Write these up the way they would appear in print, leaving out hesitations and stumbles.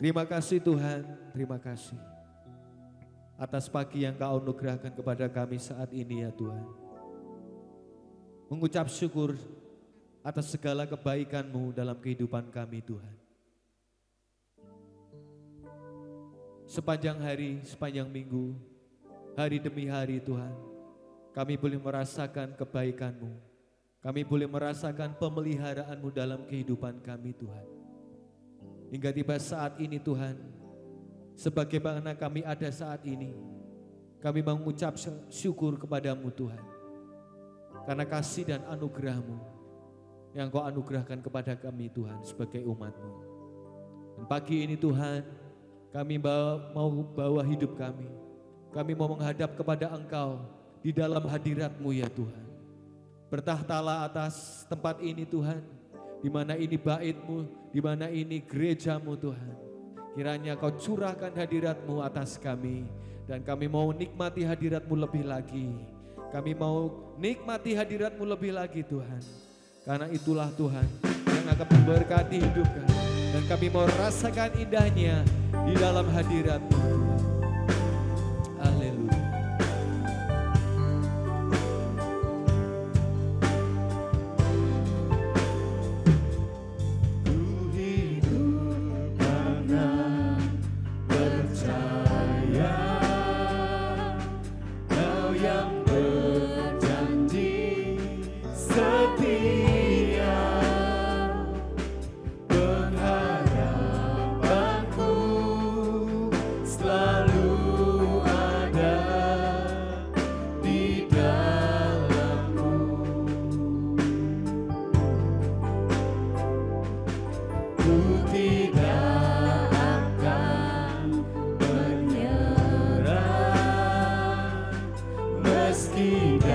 Terima kasih Tuhan, terima kasih atas pagi yang Kau anugerahkan kepada kami saat ini ya Tuhan. Mengucap syukur atas segala kebaikan-Mu dalam kehidupan kami Tuhan. Sepanjang hari, sepanjang minggu, hari demi hari Tuhan, kami boleh merasakan kebaikan-Mu. Kami boleh merasakan pemeliharaan-Mu dalam kehidupan kami Tuhan. Hingga tiba saat ini Tuhan, sebagaimana kami ada saat ini, kami mengucap syukur kepada-Mu Tuhan. Karena kasih dan anugerah-Mu yang Kau anugerahkan kepada kami Tuhan sebagai umat-Mu. Dan pagi ini Tuhan, kami mau bawa hidup kami. Kami mau menghadap kepada Engkau di dalam hadirat-Mu ya Tuhan. Bertahtalah atas tempat ini Tuhan, di mana ini bait-Mu, di mana ini gereja-Mu Tuhan. Kiranya Kau curahkan hadirat-Mu atas kami, dan kami mau nikmati hadirat-Mu lebih lagi. Kami mau nikmati hadirat-Mu lebih lagi Tuhan. Karena itulah Tuhan yang akan memberkati hidup kami. Dan kami mau rasakan indahnya di dalam hadirat-Mu Tuhan. Haleluya.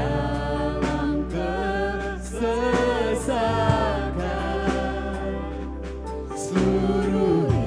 Setia, seluruh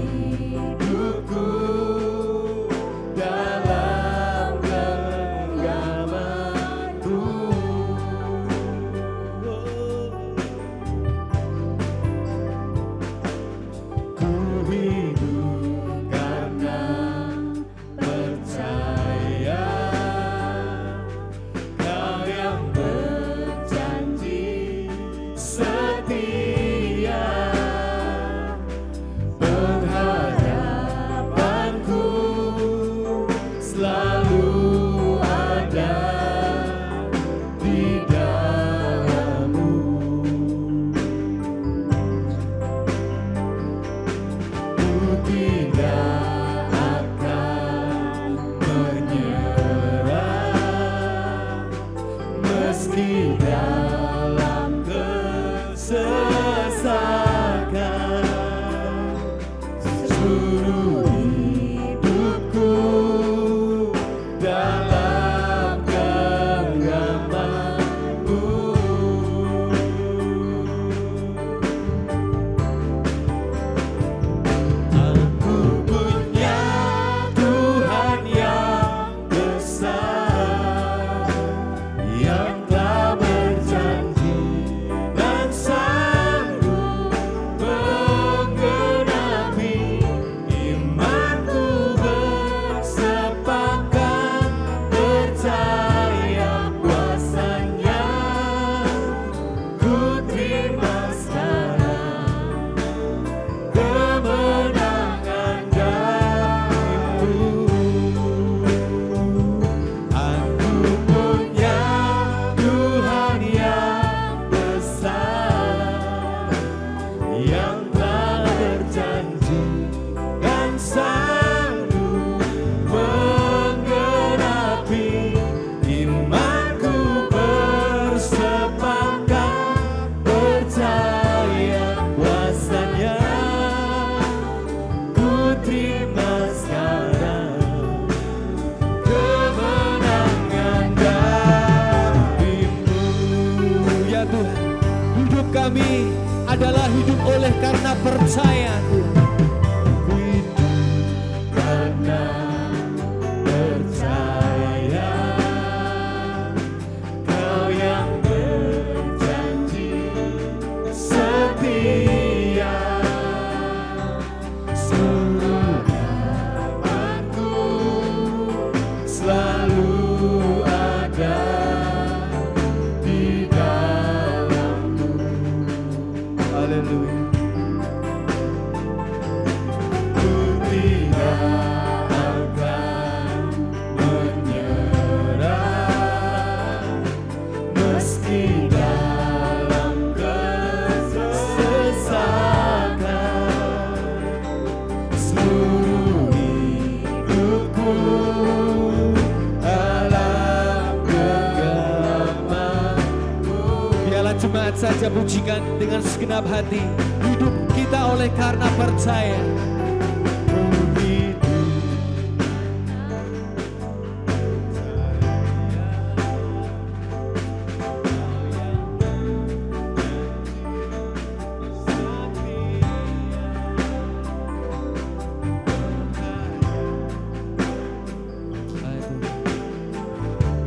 Jemaat saja pujikan dengan segenap hati. Hidup kita oleh karena percaya.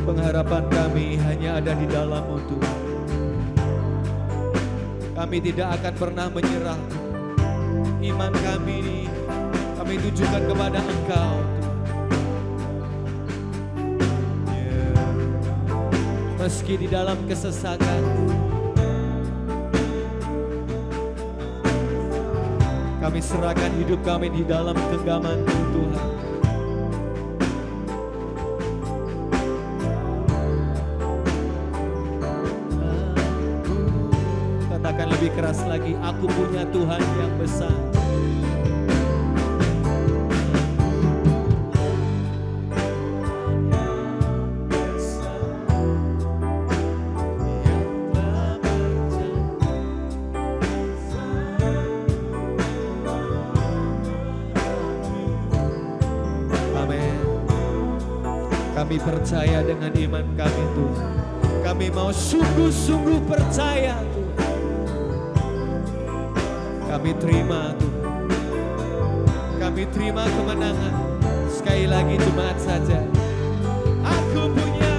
Pengharapan kami hanya ada di dalam-Mu Tuhan. Kami tidak akan pernah menyerah. Iman kami ini kami tujukan kepada Engkau Tuhan. Meski di dalam kesesakan, kami serahkan hidup kami di dalam genggaman-Mu Tuhan. Katakan lebih keras lagi, aku punya Tuhan yang besar. Amin. Kami percaya dengan iman kami Tuhan. Kami mau sungguh-sungguh percaya Tuhan. Kami terima Tuhan. Kami terima kemenangan. Sekali lagi jemaat saja. Aku punya.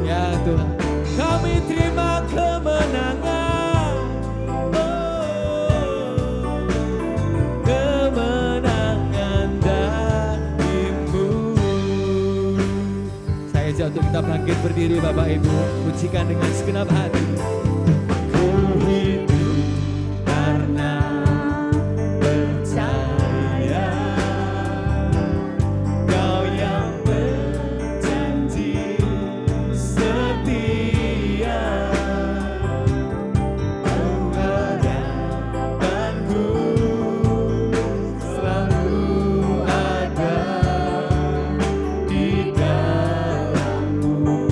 Ya Tuhan, kami terima kemenangan. Kemenangan darimu. Saya ajak untuk kita bangkit berdiri Bapak Ibu. Pujikan dengan segenap hati. Ku hidup karena percaya. Kau yang berjanji setia. Pengharapanku selalu ada di dalam-Mu.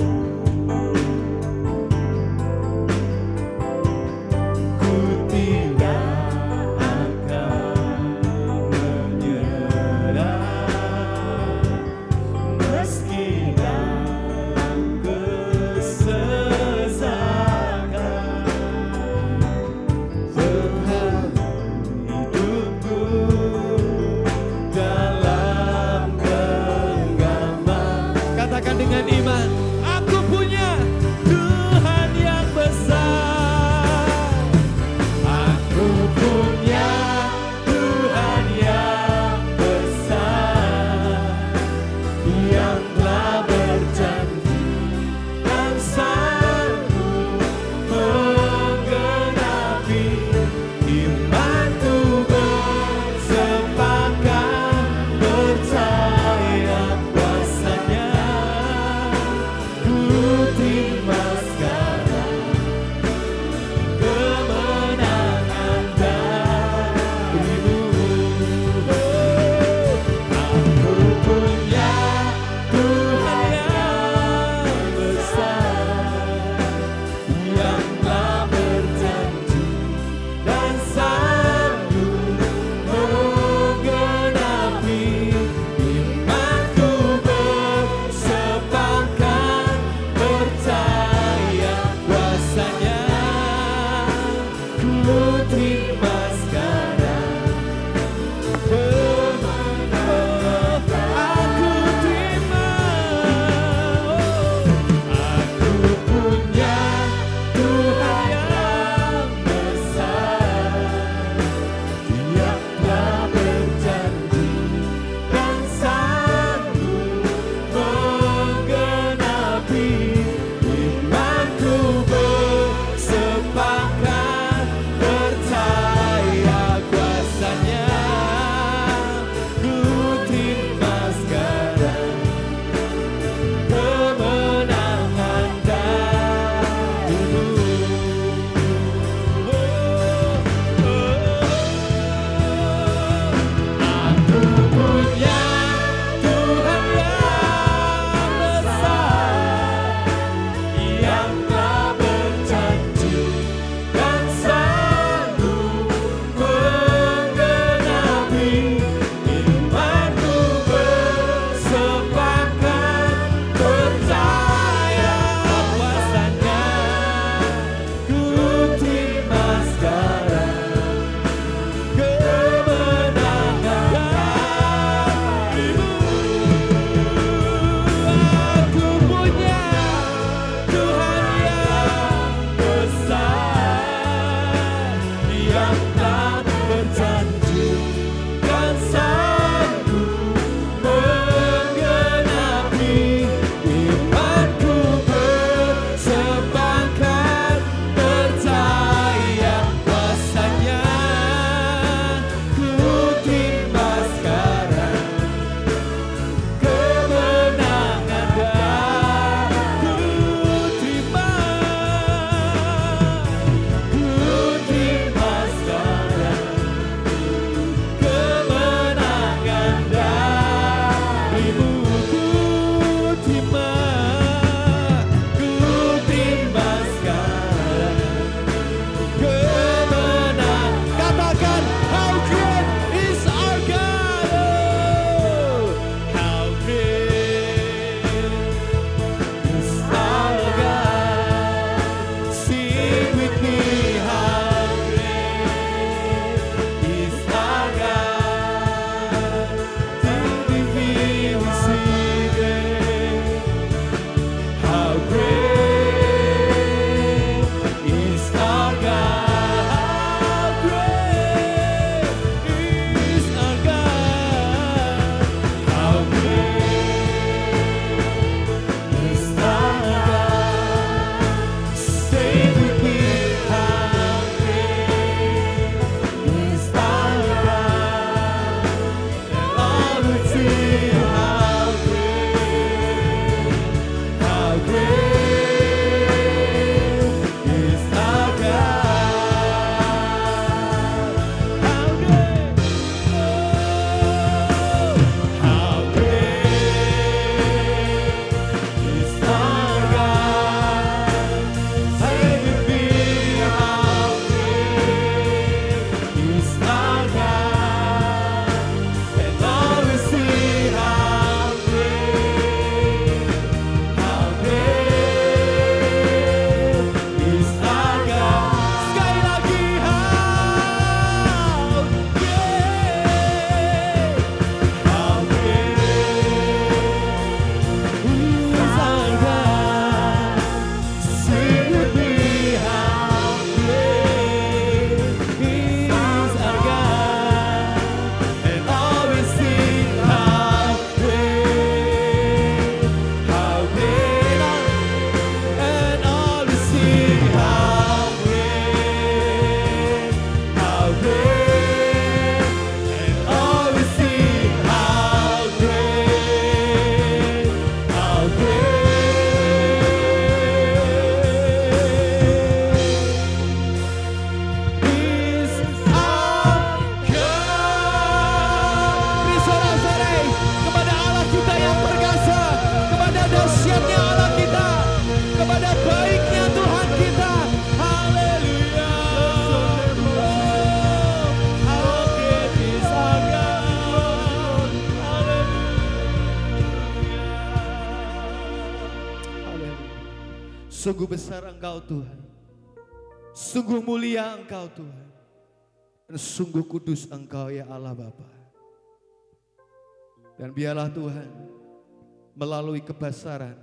Sungguh besar Engkau Tuhan. Sungguh mulia Engkau Tuhan. Dan sungguh kudus Engkau ya Allah Bapa. Dan biarlah Tuhan melalui kebesaran,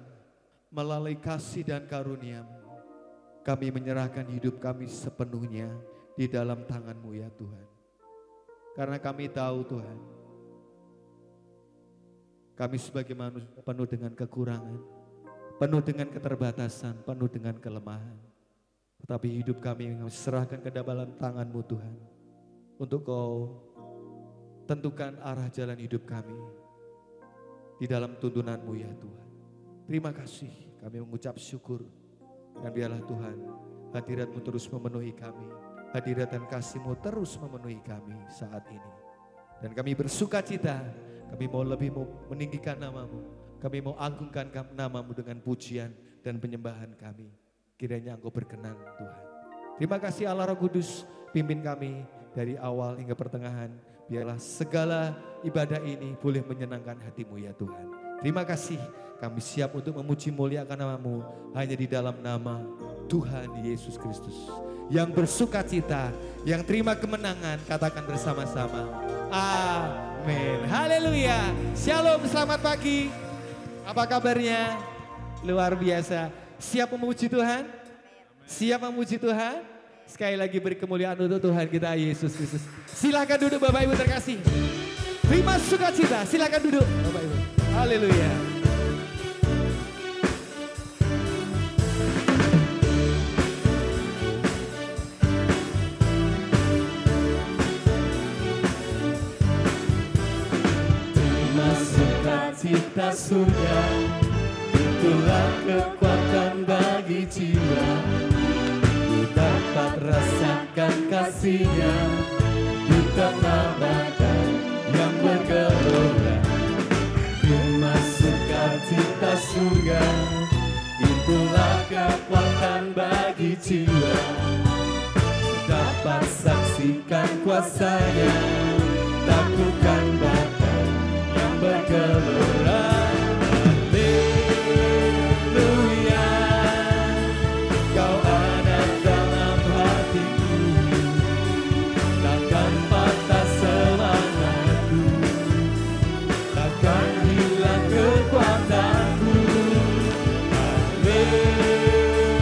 melalui kasih dan karunia-Mu, kami menyerahkan hidup kami sepenuhnya di dalam tangan-Mu ya Tuhan. Karena kami tahu Tuhan, kami sebagai manusia penuh dengan kekurangan, penuh dengan keterbatasan, penuh dengan kelemahan. Tetapi hidup kami serahkan ke dalam tangan-Mu Tuhan. Untuk Kau tentukan arah jalan hidup kami di dalam tuntunan-Mu ya Tuhan. Terima kasih, kami mengucap syukur. Dan biarlah Tuhan, hadirat-Mu terus memenuhi kami. Hadirat dan kasih-Mu terus memenuhi kami saat ini. Dan kami bersuka cita, kami mau lebih meninggikan nama-Mu. Kami mau agungkan nama-Mu dengan pujian dan penyembahan kami. Kiranya Engkau berkenan Tuhan. Terima kasih Allah Roh Kudus, pimpin kami dari awal hingga pertengahan. Biarlah segala ibadah ini boleh menyenangkan hati-Mu ya Tuhan. Terima kasih, kami siap untuk memuji muliakan nama-Mu hanya di dalam nama Tuhan Yesus Kristus. Yang bersuka cita, yang terima kemenangan, katakan bersama-sama. Amin. Haleluya. Shalom, selamat pagi. Apa kabarnya? Luar biasa. Siap memuji Tuhan? Siap memuji Tuhan? Sekali lagi beri kemuliaan untuk Tuhan kita Yesus Kristus. Silakan duduk Bapak Ibu terkasih. Terima sukacita, silakan duduk Bapak Ibu. Haleluya. Terima sukacita surga, itulah kekuatan bagi jiwa. Ku dapat rasakan kasih-Nya di tengah badai yang bergelora. Terima sukacita surga, itulah kekuatan bagi jiwa. Dapat saksikan kuasa-Nya, taklukkan badai yang bergelora. Haleluya, Kau ada dalam hatiku, takkan patah semangatku, takkan hilang kekuatanku.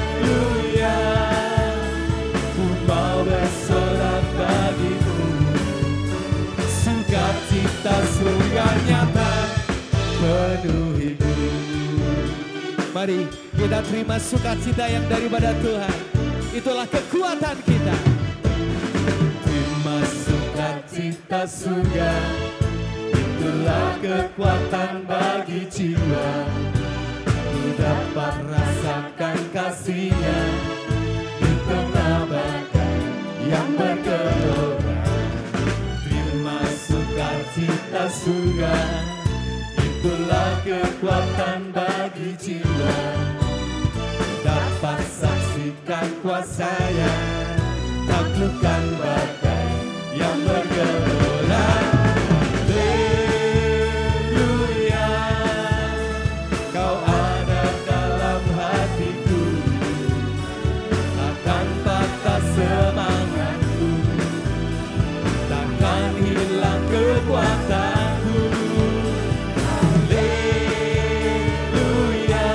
Haleluya, ku mau bersorak bagimu. Sukacita surga nyata penuhiku. Mari kita terima sukacita yang daripada Tuhan. Itulah kekuatan kita. Terima sukacita surga, itulah kekuatan bagi jiwa. Ku dapat rasakan kasih-Nya di tengah badai yang bergelora. Terima sukacita surga, itulah kekuatan bagi jiwa. Dapat saksikan kuasa-Nya, taklukkan badai yang bergelora. Haleluya, Kau ada dalam hatiku, takkan patah semangatku, takkan hilang kekuatanku. Haleluya,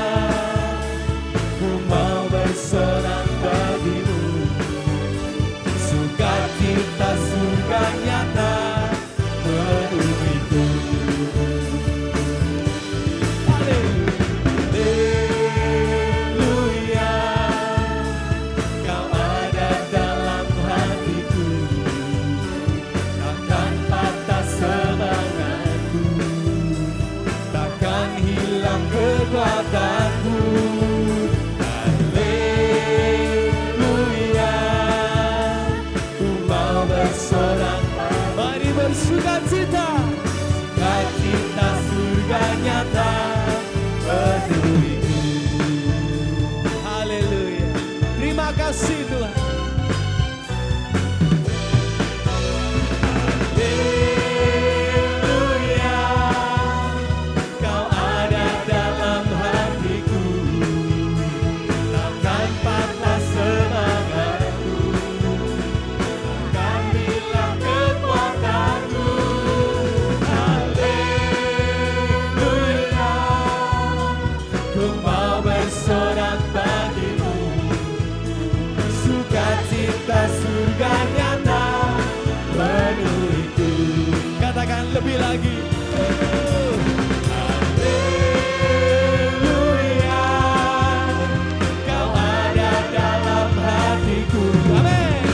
lebih lagi. Haleluya, Kau ada dalam hatiku. Amin.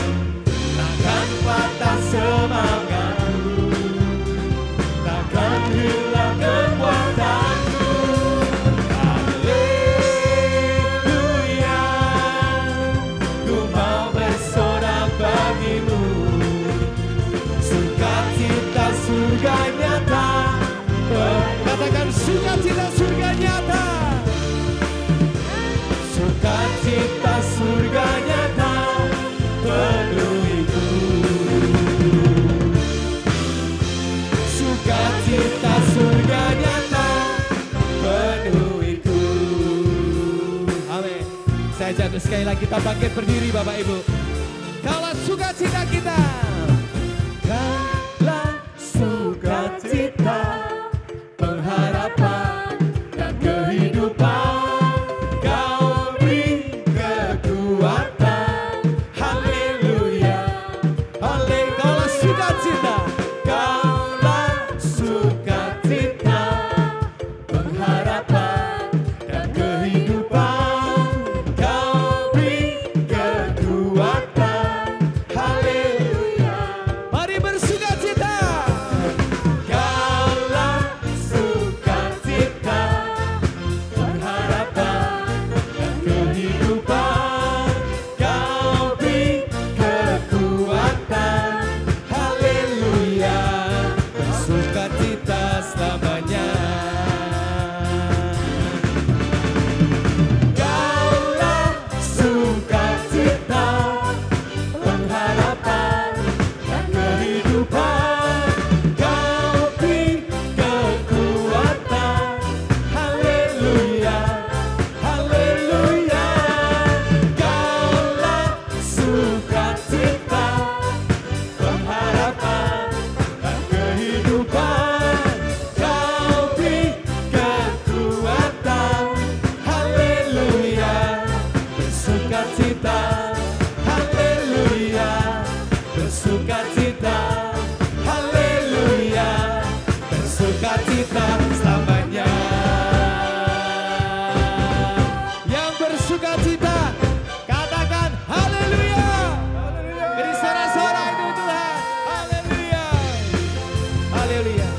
Takkan patah semangatku, takkan hilang kekuatanku. Haleluya, ku mau bersorak bagimu. Sukacita surga nyata, Katakan sukacita surga nyata. sukacita surga nyata penuhiku. Sukacita surga nyata penuhiku. Amin. Saya jatuh sekali lagi, kita bangkit berdiri Bapak Ibu. Kaulah sukacita kita. Kaulah sukacita, pengharapan dan kehidupan. Kau beri kekuatan. Haleluya, haleluya. Kaulah sukacita. Kaulah sukacita, pengharapan dan kehidupan. Kau beri kekuatan. Haleluya. Mari bersukacita. Kaulah sukacita, pengharapan dan kehidupan. Kau beri kekuatan. Haleluya, Bersukacita selamanya. Kaulah sukacita, pengharapan dan kehidupan. Kau beri kekuatan. Haleluya, haleluya. Kaulah sukacita, pengharapan dan kehidupan. Kau beri kekuatan. Haleluya, bersukacita. Haleluya, bersukacita. Haleluya, bersukacita selamanya. Yang bersukacita, katakan haleluya. Beri sorak-sorak itu Tuhan. Haleluya. Haleluya.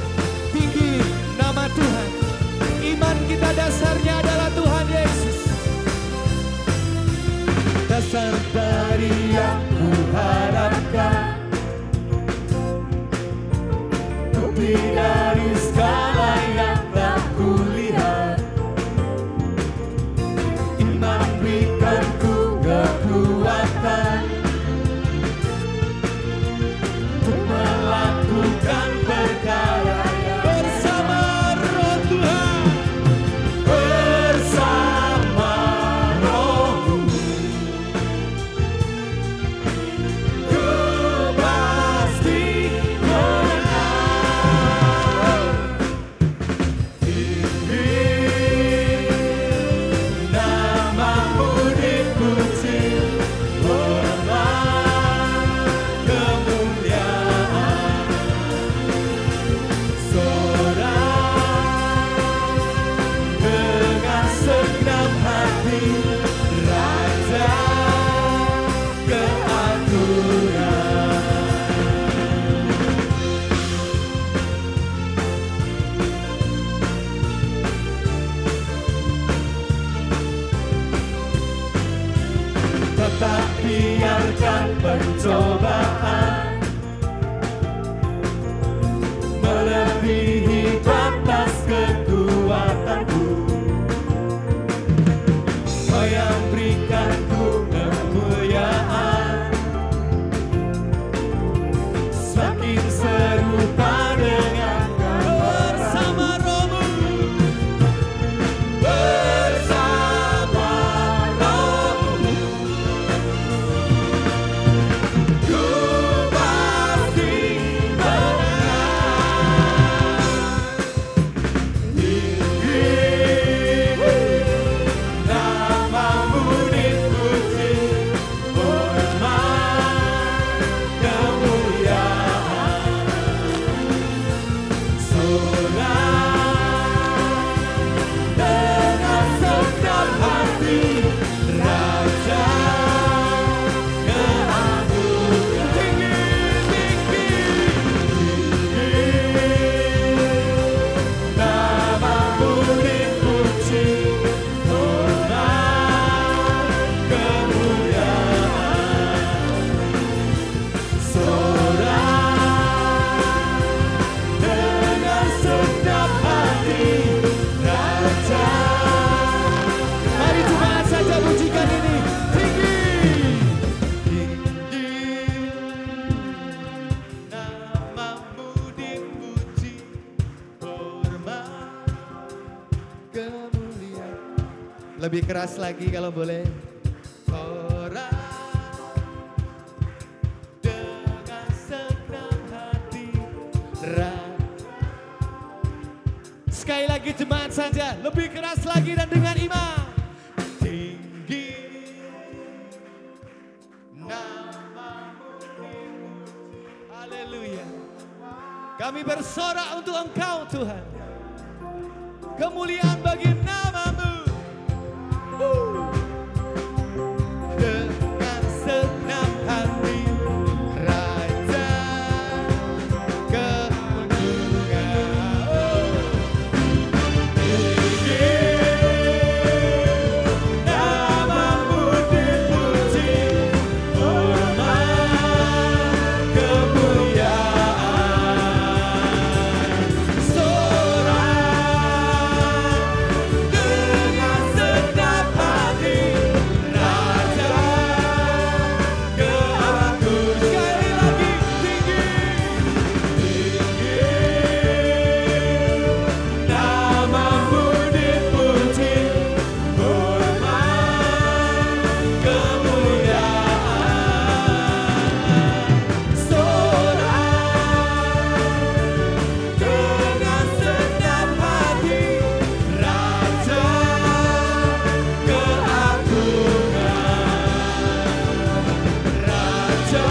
Tinggi nama Tuhan. Iman kita dasarnya adalah Tuhan Yesus. Dasar dari yang kuharapkan, lebih dari segala yang tak kulihat. Iman berikan ku kekuatan untuk melakukan perkara yang Bersama Roh Tuhan. bersama Roh-Mu. Ku pasti menang. Tinggi namamu dipuji, hormat kemuliaan. Sorak dengan segenap hati, Raja keagungan. Tetap biarkan pencobaan melebihi batas kekuatanku. Kau yang berikan ku kemuliaan, semakin serupa dengan Bersama Roh-Mu. bersama Roh-Mu. Ku dengan segenap hati, Raja keagungan. Namamu dipuji, hormat kemuliaan. Sorak dengan segenap hati, Raja. Mari jemaat saja pujikan ini. Tinggi. Namamu dipuji, hormat kemuliaan. Lebih keras lagi kalau boleh. Sorak dengan segenap hati, Sekali lagi jemaat saja. Lebih keras lagi dan dengan iman. tinggi. Namamu dipuji. Haleluya. Kami bersorak untuk Engkau Tuhan. Kemuliaan bagi namamu. Dengan segenap hati, Raja keagungan. Tinggi. Namamu dipuji, hormat kemuliaan. Sorak dengan segenap hati, Raja keagungan. Sekali lagi, tinggi. Namamu dipuji, hormat kemuliaan. Sorak dengan segenap hati, Raja keagungan. Raja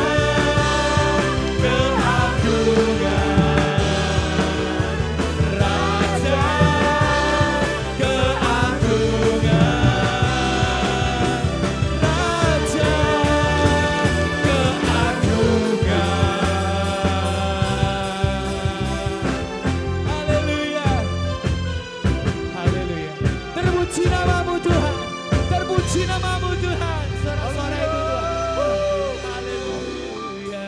keagungan. Raja keagungan. Raja keagungan. Haleluya. Haleluya. Terpuji namamu Tuhan. Terpuji namamu Tuhan. Sorak-sorak itu Tuhan. Haleluya.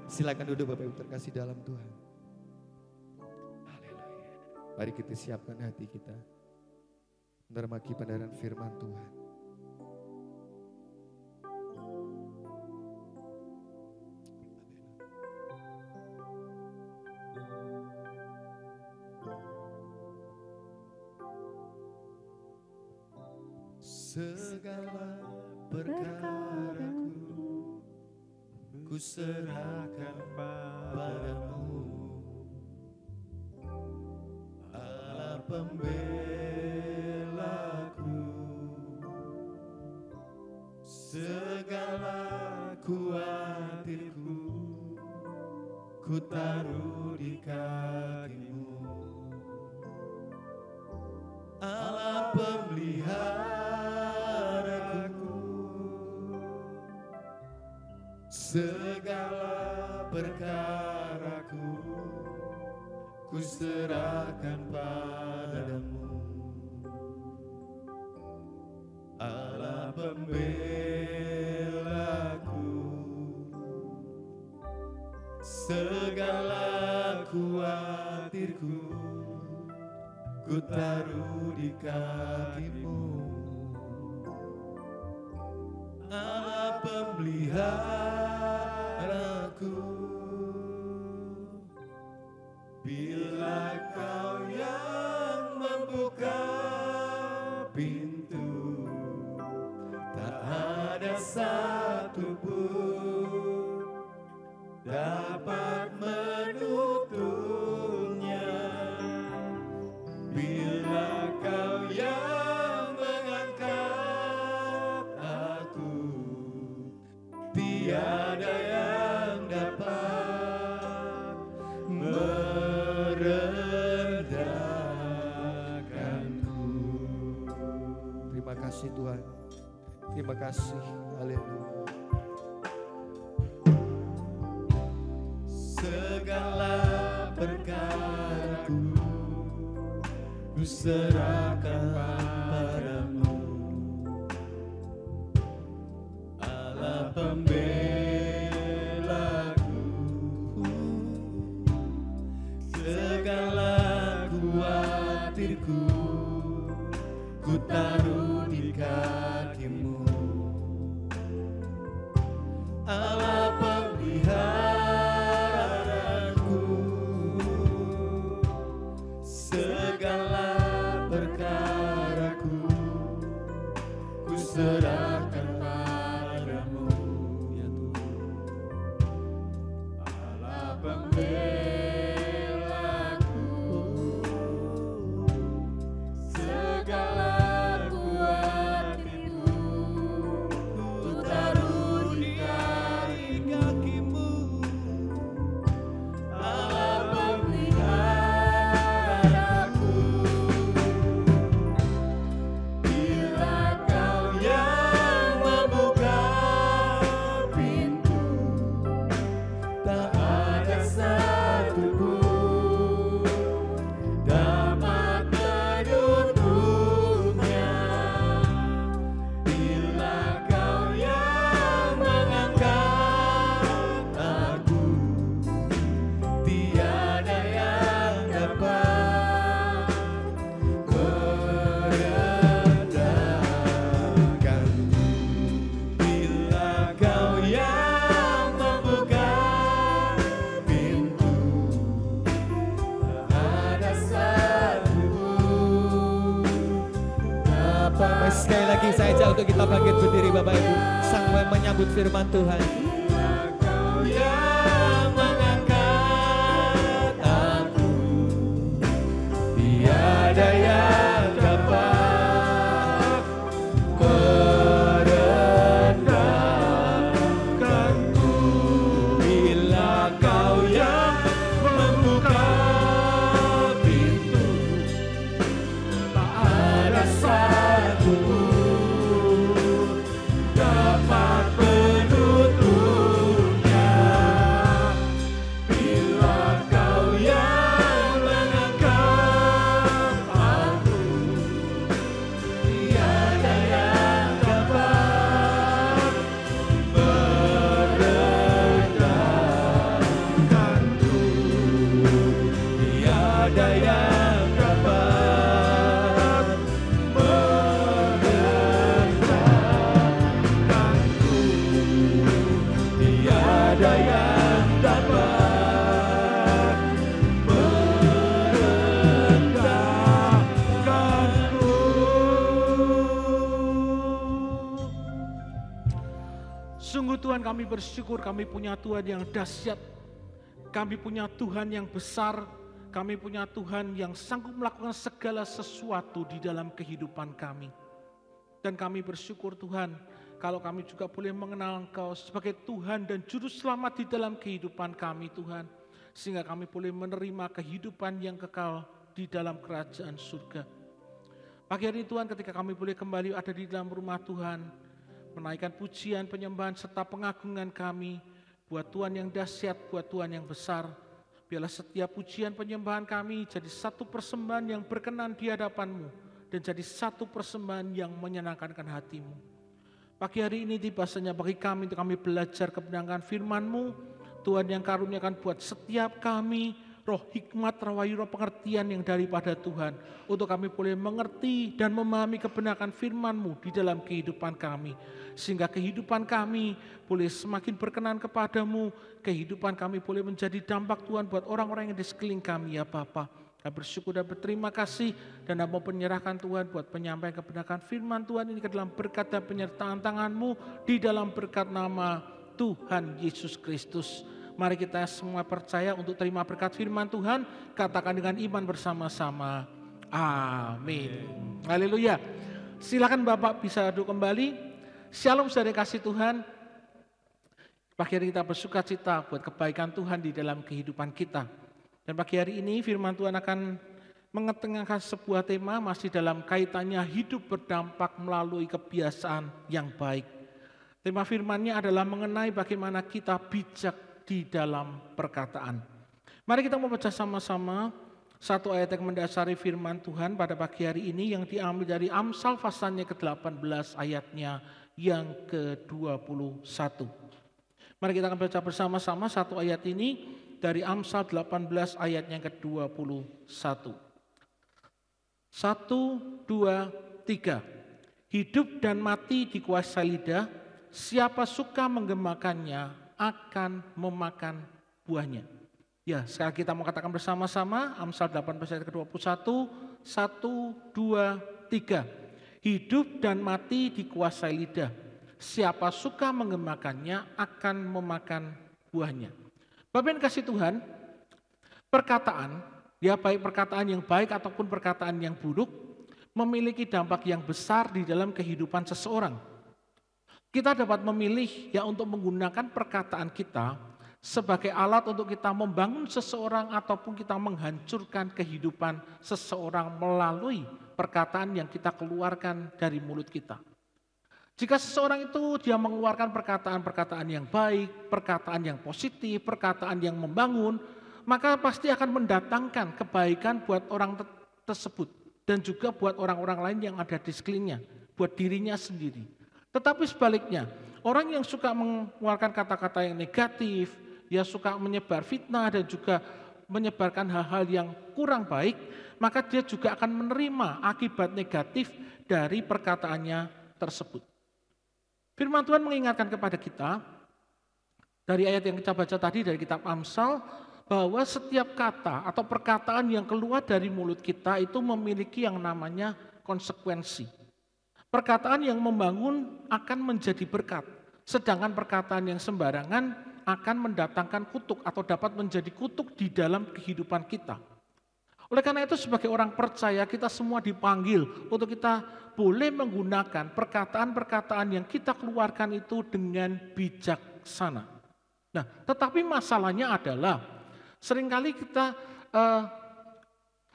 Silakan duduk Bapak Ibu terkasih dalam Tuhan. Haleluya. Mari kita siapkan hati kita. Menerima kebenaran firman Tuhan. Segala perkaraku ku serahkan padamu, Allah pembelaku. Segala kuatirku ku taruh di kakimu, Allah pemeliharaku. Segala perkaraku ku serahkan padamu, Allah pembelaku. Segala kuatirku ku taruh di kakimu, Allah pemeliharaku. Bila kau yang membuka pintu, tak ada satupun dapat menutupnya. Bila kau yang mengangkat aku, tiada yang dapat merebutnya. kasih Tuhan. Terima kasih. Haleluya. Segala perkaraku ku serahkan padamu, Allah pembelaku. Segala khawatirku ku taruh di kaki-Mu, Allah pemeliharaku. Segala perkaraku ku serahkan padamu, ya Tuhan. Allah pembelaku. Segala khawatirku ku taruh di kaki-Mu, Allah pemeliharaku. Bila Kau yang membuka pintu, tak ada satupun dapat menutupnya. Bila Kau yang mengangkat aku, tiada yang dapat merendahkanku. Bila Kau yang membuka pintu, tak ada satupun dapat. Sekali lagi saya ajak untuk kita bangkit berdiri Bapak Ibu, sampai menyambut firman Tuhan. Bila Kau yang mengangkat aku, tiada yang dapat merendahkanku. Bila Kau yang membuka pintu, tak ada satupun dapat menutupnya. Bila Kau yang mengangkat aku, tiada yang dapat merendahkanku. Tiada yang dapat merendahkanku. Tiada yang dapat merendahkanku. Sungguh Tuhan, kami bersyukur kami punya Tuhan yang dahsyat. Kami punya Tuhan yang besar. Kami punya Tuhan yang sanggup melakukan segala sesuatu di dalam kehidupan kami. Dan kami bersyukur Tuhan, kalau kami juga boleh mengenal Engkau sebagai Tuhan dan Juru Selamat di dalam kehidupan kami Tuhan. Sehingga kami boleh menerima kehidupan yang kekal di dalam kerajaan surga. Pagi hari ini Tuhan, ketika kami boleh kembali ada di dalam rumah Tuhan, menaikkan pujian, penyembahan serta pengagungan kami buat Tuhan yang dahsyat, buat Tuhan yang besar. Biarlah setiap pujian penyembahan kami jadi satu persembahan yang berkenan di hadapan-Mu dan jadi satu persembahan yang menyenangkan hati-Mu. Pagi hari ini tiba saatnya bagi kami untuk kami belajar kebenaran firman-Mu. Tuhan yang karuniakan buat setiap kami roh hikmat, roh wahyu, roh pengertian yang daripada Tuhan. Untuk kami boleh mengerti dan memahami kebenaran firman-Mu di dalam kehidupan kami. Sehingga kehidupan kami boleh semakin berkenan kepadamu. Kehidupan kami boleh menjadi dampak Tuhan buat orang-orang yang di sekeliling kami ya Bapa. Kami bersyukur dan berterima kasih dan mau menyerahkan Tuhan buat penyampaian kebenaran firman Tuhan ini ke dalam berkat dan penyertaan tangan-Mu di dalam berkat nama Tuhan Yesus Kristus. Mari kita semua percaya untuk terima berkat firman Tuhan, katakan dengan iman bersama-sama. Amin. Haleluya. Silakan Bapak bisa duduk kembali. Shalom saudara kasih Tuhan. Pagi hari kita bersuka cita buat kebaikan Tuhan di dalam kehidupan kita. Dan pagi hari ini firman Tuhan akan mengetengahkan sebuah tema masih dalam kaitannya hidup berdampak melalui kebiasaan yang baik. Tema firman-Nya adalah mengenai bagaimana kita bijak di dalam perkataan. Mari kita membaca sama-sama satu ayat yang mendasari firman Tuhan pada pagi hari ini yang diambil dari Amsal pasalnya ke-18 ayatnya yang ke-21. Mari kita akan baca bersama-sama satu ayat ini dari Amsal 18 ayat yang ke-21. 1, 2, 3. Hidup dan mati dikuasai lidah, siapa suka menggemakannya akan memakan buahnya. Ya, sekarang kita mau katakan bersama-sama Amsal 18 ayat ke-21, 1, 2, 3. Hidup dan mati dikuasai lidah, siapa suka menggemakannya akan memakan buahnya. Bapak yang kasih Tuhan, perkataan, ya baik perkataan yang baik ataupun perkataan yang buruk, memiliki dampak yang besar di dalam kehidupan seseorang. Kita dapat memilih ya untuk menggunakan perkataan kita sebagai alat untuk kita membangun seseorang ataupun kita menghancurkan kehidupan seseorang melalui perkataan yang kita keluarkan dari mulut kita. Jika seseorang itu dia mengeluarkan perkataan-perkataan yang baik, perkataan yang positif, perkataan yang membangun, maka pasti akan mendatangkan kebaikan buat orang tersebut dan juga buat orang-orang lain yang ada di sekelilingnya, buat dirinya sendiri. Tetapi sebaliknya, orang yang suka mengeluarkan kata-kata yang negatif, ya suka menyebar fitnah dan juga menyebarkan hal-hal yang kurang baik, maka dia juga akan menerima akibat negatif dari perkataannya tersebut. Firman Tuhan mengingatkan kepada kita dari ayat yang kita baca tadi dari kitab Amsal, bahwa setiap kata atau perkataan yang keluar dari mulut kita itu memiliki yang namanya konsekuensi. Perkataan yang membangun akan menjadi berkat, sedangkan perkataan yang sembarangan akan mendatangkan kutuk atau dapat menjadi kutuk di dalam kehidupan kita. Oleh karena itu sebagai orang percaya kita semua dipanggil untuk kita boleh menggunakan perkataan-perkataan yang kita keluarkan itu dengan bijaksana. Nah, tetapi masalahnya adalah seringkali kita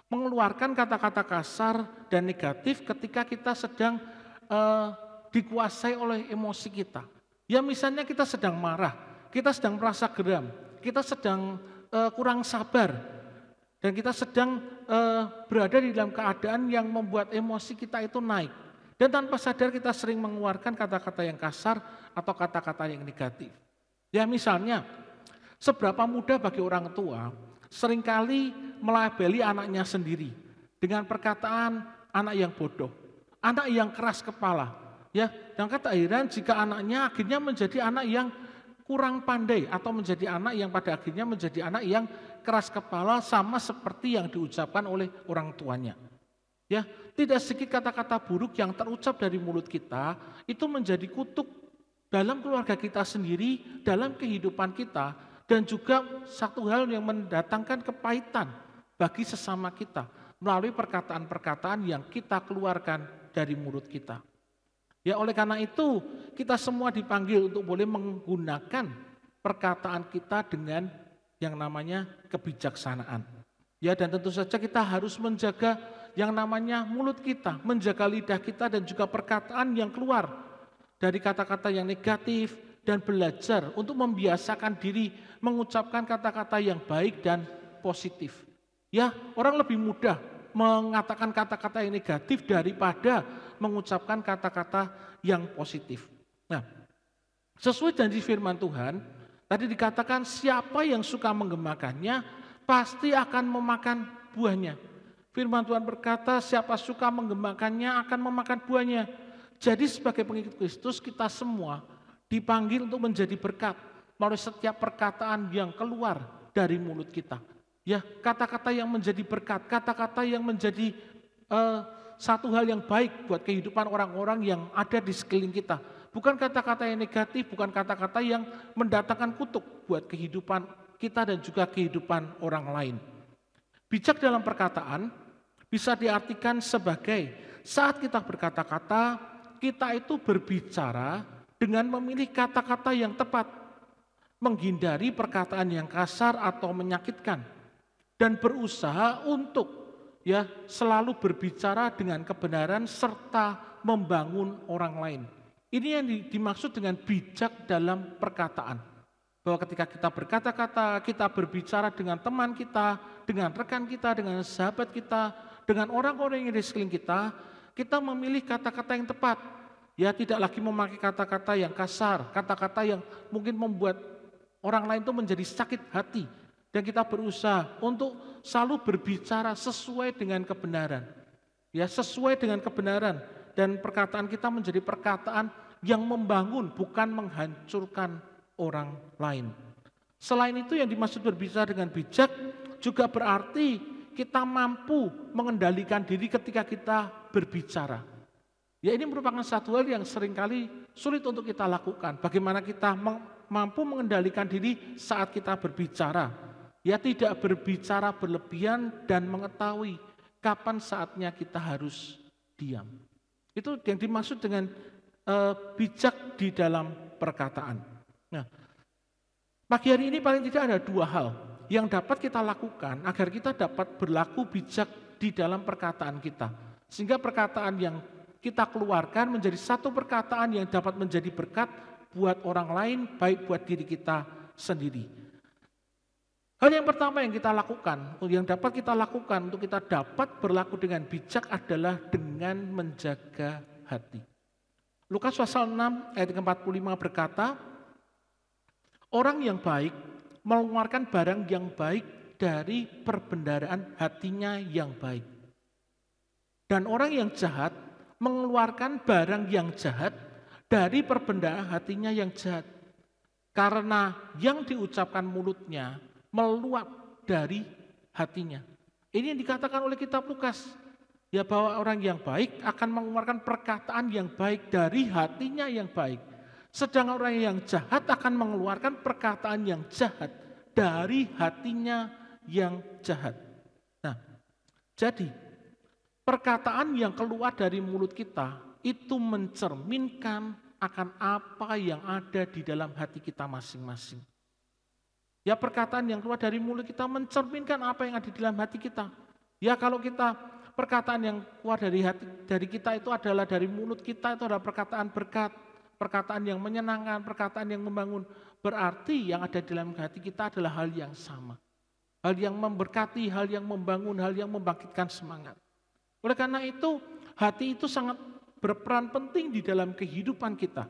mengeluarkan kata-kata kasar dan negatif ketika kita sedang dikuasai oleh emosi kita. Ya misalnya kita sedang marah, kita sedang merasa geram, kita sedang kurang sabar, dan kita sedang berada di dalam keadaan yang membuat emosi kita itu naik. Dan tanpa sadar kita sering mengeluarkan kata-kata yang kasar atau kata-kata yang negatif. Ya misalnya, seberapa mudah bagi orang tua seringkali melabeli anaknya sendiri dengan perkataan anak yang bodoh, anak yang keras kepala. Ya, dan kata heran jika anaknya akhirnya menjadi anak yang kurang pandai atau menjadi anak yang pada akhirnya menjadi anak yang keras kepala sama seperti yang diucapkan oleh orang tuanya. Ya, tidak sedikit kata-kata buruk yang terucap dari mulut kita itu menjadi kutuk dalam keluarga kita sendiri, dalam kehidupan kita. Dan juga satu hal yang mendatangkan kepahitan bagi sesama kita melalui perkataan-perkataan yang kita keluarkan dari mulut kita. Ya oleh karena itu kita semua dipanggil untuk boleh menggunakan perkataan kita dengan yang namanya kebijaksanaan. Ya dan tentu saja kita harus menjaga yang namanya mulut kita, menjaga lidah kita dan juga perkataan yang keluar dari kata-kata yang negatif, dan belajar untuk membiasakan diri mengucapkan kata-kata yang baik dan positif. Ya, orang lebih mudah mengatakan kata-kata yang negatif daripada mengucapkan kata-kata yang positif. Nah, sesuai janji firman Tuhan, tadi dikatakan siapa yang suka menggemakannya pasti akan memakan buahnya. Firman Tuhan berkata siapa suka menggemakannya akan memakan buahnya. Jadi sebagai pengikut Kristus kita semua dipanggil untuk menjadi berkat melalui setiap perkataan yang keluar dari mulut kita. Ya, kata-kata yang menjadi berkat, kata-kata yang menjadi satu hal yang baik buat kehidupan orang-orang yang ada di sekeliling kita. Bukan kata-kata yang negatif, bukan kata-kata yang mendatangkan kutuk buat kehidupan kita dan juga kehidupan orang lain. Bijak dalam perkataan bisa diartikan sebagai saat kita berkata-kata, kita itu berbicara dengan memilih kata-kata yang tepat, menghindari perkataan yang kasar atau menyakitkan, dan berusaha untuk ya selalu berbicara dengan kebenaran serta membangun orang lain. Ini yang dimaksud dengan bijak dalam perkataan. Bahwa ketika kita berkata-kata, kita berbicara dengan teman kita, dengan rekan kita, dengan sahabat kita, dengan orang-orang yang di sekeliling kita memilih kata-kata yang tepat. Ya, tidak lagi memakai kata-kata yang kasar, kata-kata yang mungkin membuat orang lain itu menjadi sakit hati. Dan kita berusaha untuk selalu berbicara sesuai dengan kebenaran. Ya, sesuai dengan kebenaran. Dan perkataan kita menjadi perkataan yang membangun, bukan menghancurkan orang lain. Selain itu yang dimaksud berbicara dengan bijak juga berarti kita mampu mengendalikan diri ketika kita berbicara. Ya, ini merupakan satu hal yang seringkali sulit untuk kita lakukan. Bagaimana kita mampu mengendalikan diri saat kita berbicara. Ya, tidak berbicara berlebihan dan mengetahui kapan saatnya kita harus diam. Itu yang dimaksud dengan bijak di dalam perkataan. Nah, pagi hari ini paling tidak ada dua hal yang dapat kita lakukan agar kita dapat berlaku bijak di dalam perkataan kita. Sehingga perkataan yang kita keluarkan menjadi satu perkataan yang dapat menjadi berkat buat orang lain, baik buat diri kita sendiri. Hal yang pertama yang kita lakukan, yang dapat kita lakukan untuk kita dapat berlaku dengan bijak adalah dengan menjaga hati. Lukas pasal 6 ayat 45 berkata, orang yang baik mengeluarkan barang yang baik dari perbendaharaan hatinya yang baik. Dan orang yang jahat mengeluarkan barang yang jahat dari perbendaharaan hatinya yang jahat. Karena yang diucapkan mulutnya meluap dari hatinya. Ini yang dikatakan oleh kitab Lukas. Ya, bahwa orang yang baik akan mengeluarkan perkataan yang baik dari hatinya yang baik. Sedangkan orang yang jahat akan mengeluarkan perkataan yang jahat dari hatinya yang jahat. Nah, jadi perkataan yang keluar dari mulut kita itu mencerminkan akan apa yang ada di dalam hati kita masing-masing. Ya, perkataan yang keluar dari mulut kita mencerminkan apa yang ada di dalam hati kita. Ya, kalau perkataan yang keluar dari kita itu adalah dari mulut kita, itu adalah perkataan berkat, perkataan yang menyenangkan, perkataan yang membangun. Berarti yang ada di dalam hati kita adalah hal yang sama. Hal yang memberkati, hal yang membangun, hal yang membangkitkan semangat. Oleh karena itu, hati itu sangat berperan penting di dalam kehidupan kita.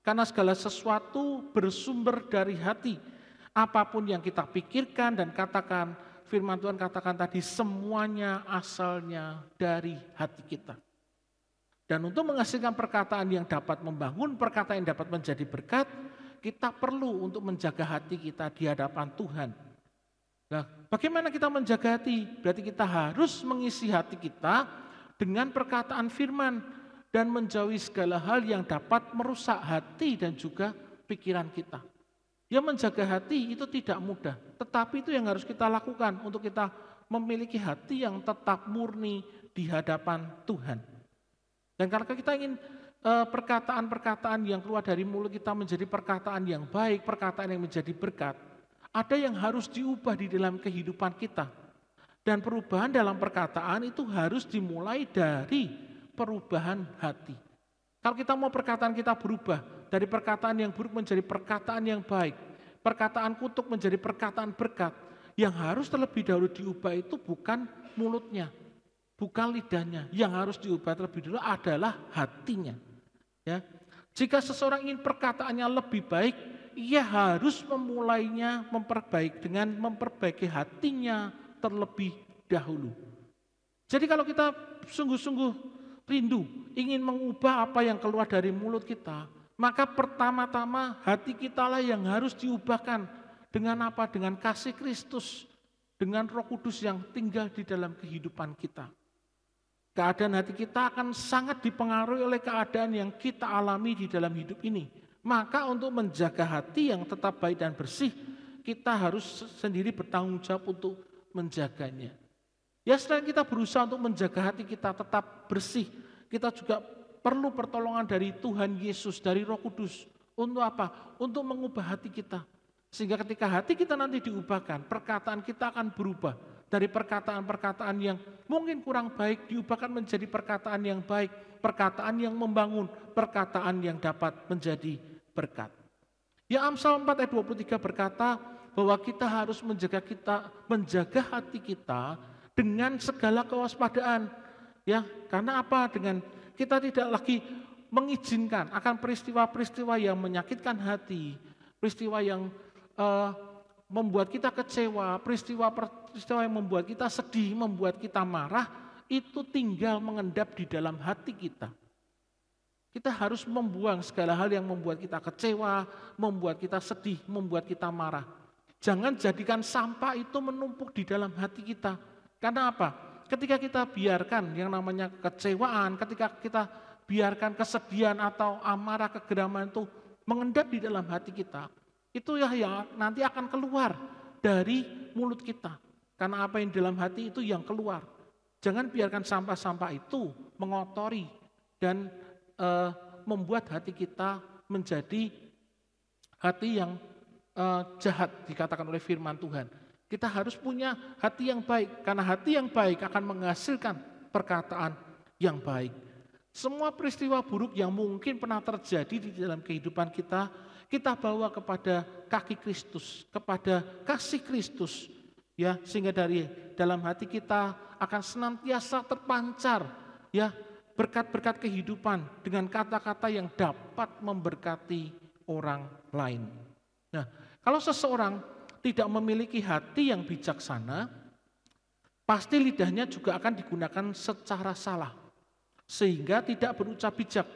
Karena segala sesuatu bersumber dari hati. Apapun yang kita pikirkan dan katakan, firman Tuhan katakan tadi, semuanya asalnya dari hati kita. Dan untuk menghasilkan perkataan yang dapat membangun, perkataan yang dapat menjadi berkat, kita perlu untuk menjaga hati kita di hadapan Tuhan. Nah, bagaimana kita menjaga hati? Berarti kita harus mengisi hati kita dengan perkataan firman dan menjauhi segala hal yang dapat merusak hati dan juga pikiran kita. Ya, menjaga hati itu tidak mudah, tetapi itu yang harus kita lakukan untuk kita memiliki hati yang tetap murni di hadapan Tuhan. Dan karena kita ingin perkataan-perkataan yang keluar dari mulut kita menjadi perkataan yang baik, perkataan yang menjadi berkat, ada yang harus diubah di dalam kehidupan kita. Dan perubahan dalam perkataan itu harus dimulai dari perubahan hati. Kalau kita mau perkataan kita berubah, dari perkataan yang buruk menjadi perkataan yang baik, perkataan kutuk menjadi perkataan berkat, yang harus terlebih dahulu diubah itu bukan mulutnya, bukan lidahnya. Yang harus diubah terlebih dahulu adalah hatinya. Ya. Jika seseorang ingin perkataannya lebih baik, ia harus memulainya dengan memperbaiki hatinya terlebih dahulu. Jadi kalau kita sungguh-sungguh rindu ingin mengubah apa yang keluar dari mulut kita, maka pertama-tama hati kita lah yang harus diubahkan. Dengan apa? Dengan kasih Kristus, dengan Roh Kudus yang tinggal di dalam kehidupan kita. Keadaan hati kita akan sangat dipengaruhi oleh keadaan yang kita alami di dalam hidup ini. Maka untuk menjaga hati yang tetap baik dan bersih, kita harus sendiri bertanggung jawab untuk menjaganya. Ya, selain kita berusaha untuk menjaga hati kita tetap bersih, kita juga perlu pertolongan dari Tuhan Yesus, dari Roh Kudus. Untuk apa? Untuk mengubah hati kita. Sehingga ketika hati kita nanti diubahkan, perkataan kita akan berubah. dari perkataan-perkataan yang mungkin kurang baik diubahkan menjadi perkataan yang baik, perkataan yang membangun, perkataan yang dapat menjadi berkat. Ya, Amsal 4 ayat 23 berkata bahwa kita harus menjaga hati kita dengan segala kewaspadaan. Ya, karena apa? Dengan kita tidak lagi mengizinkan akan peristiwa-peristiwa yang menyakitkan hati, peristiwa yang membuat kita kecewa, peristiwa yang membuat kita sedih, membuat kita marah, itu tinggal mengendap di dalam hati kita. Kita harus membuang segala hal yang membuat kita kecewa, membuat kita sedih, membuat kita marah. Jangan jadikan sampah itu menumpuk di dalam hati kita. Karena apa? Ketika kita biarkan yang namanya kecewaan, ketika kita biarkan kesedihan atau amarah, kegeraman itu mengendap di dalam hati kita, itu ya yang nanti akan keluar dari mulut kita. Karena apa yang di dalam hati itu yang keluar. Jangan biarkan sampah-sampah itu mengotori dan membuat hati kita menjadi hati yang jahat, dikatakan oleh firman Tuhan. Kita harus punya hati yang baik, karena hati yang baik akan menghasilkan perkataan yang baik. Semua peristiwa buruk yang mungkin pernah terjadi di dalam kehidupan kita, kita bawa kepada kaki Kristus, kepada kasih Kristus, ya, sehingga dari dalam hati kita akan senantiasa terpancar, ya, berkat-berkat kehidupan dengan kata-kata yang dapat memberkati orang lain. Nah, kalau seseorang tidak memiliki hati yang bijaksana, pasti lidahnya juga akan digunakan secara salah, sehingga tidak berucap bijak.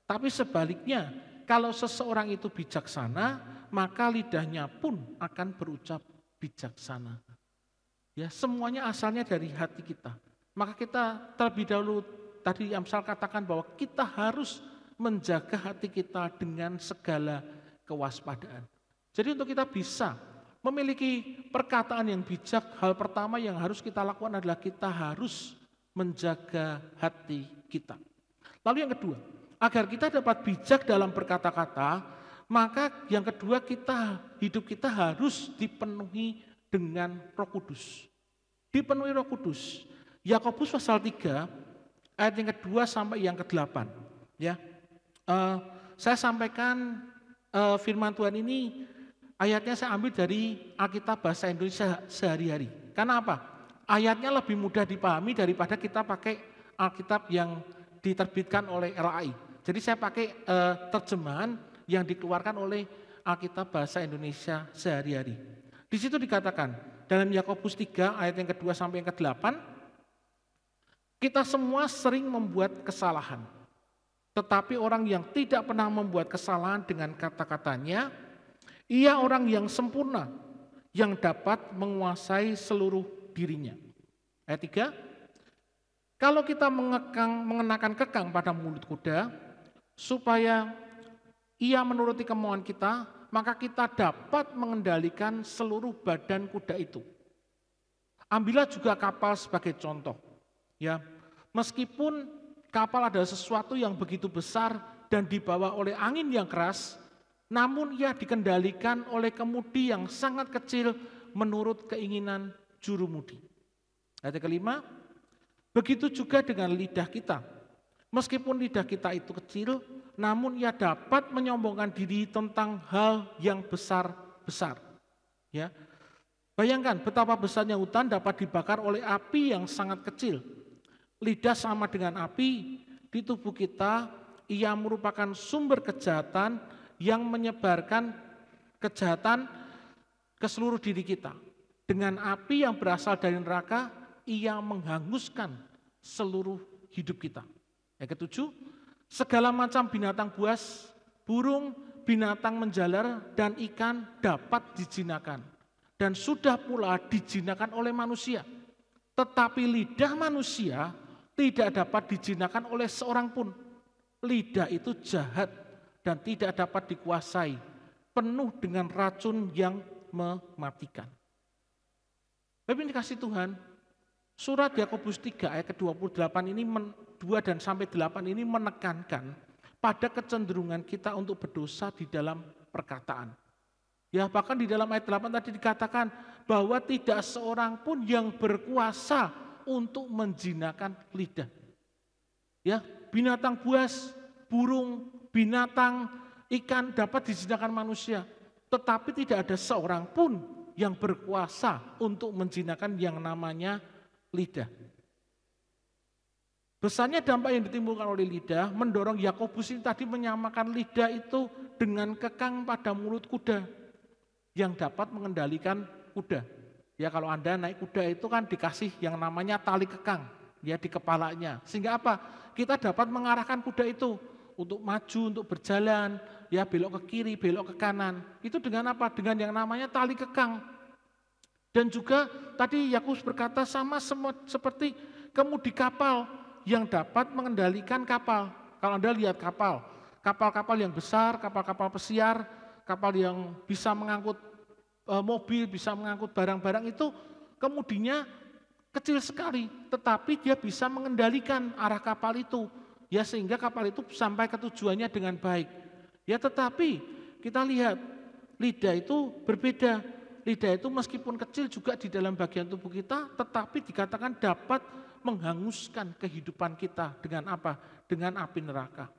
Tapi sebaliknya, kalau seseorang itu bijaksana, maka lidahnya pun akan berucap bijaksana. Ya, semuanya asalnya dari hati kita. Maka kita terlebih dahulu, tadi Amsal katakan bahwa kita harus menjaga hati kita dengan segala kewaspadaan. Jadi untuk kita bisa memiliki perkataan yang bijak, hal pertama yang harus kita lakukan adalah kita harus menjaga hati kita. Lalu yang kedua, agar kita dapat bijak dalam berkata-kata, maka yang kedua hidup kita harus dipenuhi dengan Roh Kudus. Dipenuhi Roh Kudus. Yakobus pasal 3 ayat yang kedua sampai yang ke-8. Ya, saya sampaikan firman Tuhan ini, ayatnya saya ambil dari Alkitab Bahasa Indonesia sehari-hari. Karena apa? Ayatnya lebih mudah dipahami daripada kita pakai Alkitab yang diterbitkan oleh LAI. Jadi saya pakai terjemahan yang dikeluarkan oleh Alkitab Bahasa Indonesia sehari-hari. Di situ dikatakan dalam Yakobus 3 ayat yang kedua sampai yang ke-8, kita semua sering membuat kesalahan. Tetapi orang yang tidak pernah membuat kesalahan dengan kata-katanya, ia orang yang sempurna, yang dapat menguasai seluruh dirinya. Ayat 3, kalau kita mengenakan kekang pada mulut kuda, supaya ia menuruti kemauan kita, maka kita dapat mengendalikan seluruh badan kuda itu. Ambillah juga kapal sebagai contoh. Ya, meskipun kapal adalah sesuatu yang begitu besar dan dibawa oleh angin yang keras, namun ia dikendalikan oleh kemudi yang sangat kecil menurut keinginan jurumudi. Ayat kelima, begitu juga dengan lidah kita. Meskipun lidah kita itu kecil, namun ia dapat menyombongkan diri tentang hal yang besar-besar. Ya, bayangkan betapa besarnya hutan dapat dibakar oleh api yang sangat kecil. Lidah sama dengan api di tubuh kita, ia merupakan sumber kejahatan yang menyebarkan kejahatan ke seluruh diri kita. Dengan api yang berasal dari neraka, ia menghanguskan seluruh hidup kita. Yang ketujuh, segala macam binatang buas, burung, binatang menjalar, dan ikan dapat dijinakan. Dan sudah pula dijinakan oleh manusia. Tetapi lidah manusia tidak dapat dijinakan oleh seorang pun. Lidah itu jahat dan tidak dapat dikuasai, penuh dengan racun yang mematikan. Bapak dikasih Tuhan, surat Yakobus 3 ayat ke-28 ini 2 dan sampai 8 ini menekankan pada kecenderungan kita untuk berdosa di dalam perkataan. Ya, bahkan di dalam ayat 8 tadi dikatakan bahwa tidak seorang pun yang berkuasa untuk menjinakkan lidah. Ya, binatang buas, burung, binatang, ikan dapat dijinakan manusia, tetapi tidak ada seorang pun yang berkuasa untuk menjinakkan yang namanya lidah. Besarnya dampak yang ditimbulkan oleh lidah mendorong Yakobus ini tadi menyamakan lidah itu dengan kekang pada mulut kuda yang dapat mengendalikan kuda. Ya, kalau Anda naik kuda itu kan dikasih yang namanya tali kekang ya di kepalanya. Sehingga apa? Kita dapat mengarahkan kuda itu untuk maju, untuk berjalan, ya belok ke kiri, belok ke kanan. Itu dengan apa? Dengan yang namanya tali kekang. Dan juga tadi Yakobus berkata sama seperti kemudi kapal yang dapat mengendalikan kapal. Kalau Anda lihat kapal-kapal yang besar, kapal-kapal pesiar, kapal yang bisa mengangkut mobil, bisa mengangkut barang-barang itu kemudinya kecil sekali, tetapi dia bisa mengendalikan arah kapal itu, ya sehingga kapal itu sampai ke tujuannya dengan baik. Ya, tetapi kita lihat lidah itu berbeda. Lidah itu meskipun kecil juga di dalam bagian tubuh kita, tetapi dikatakan dapat menghanguskan kehidupan kita dengan apa? Dengan api neraka.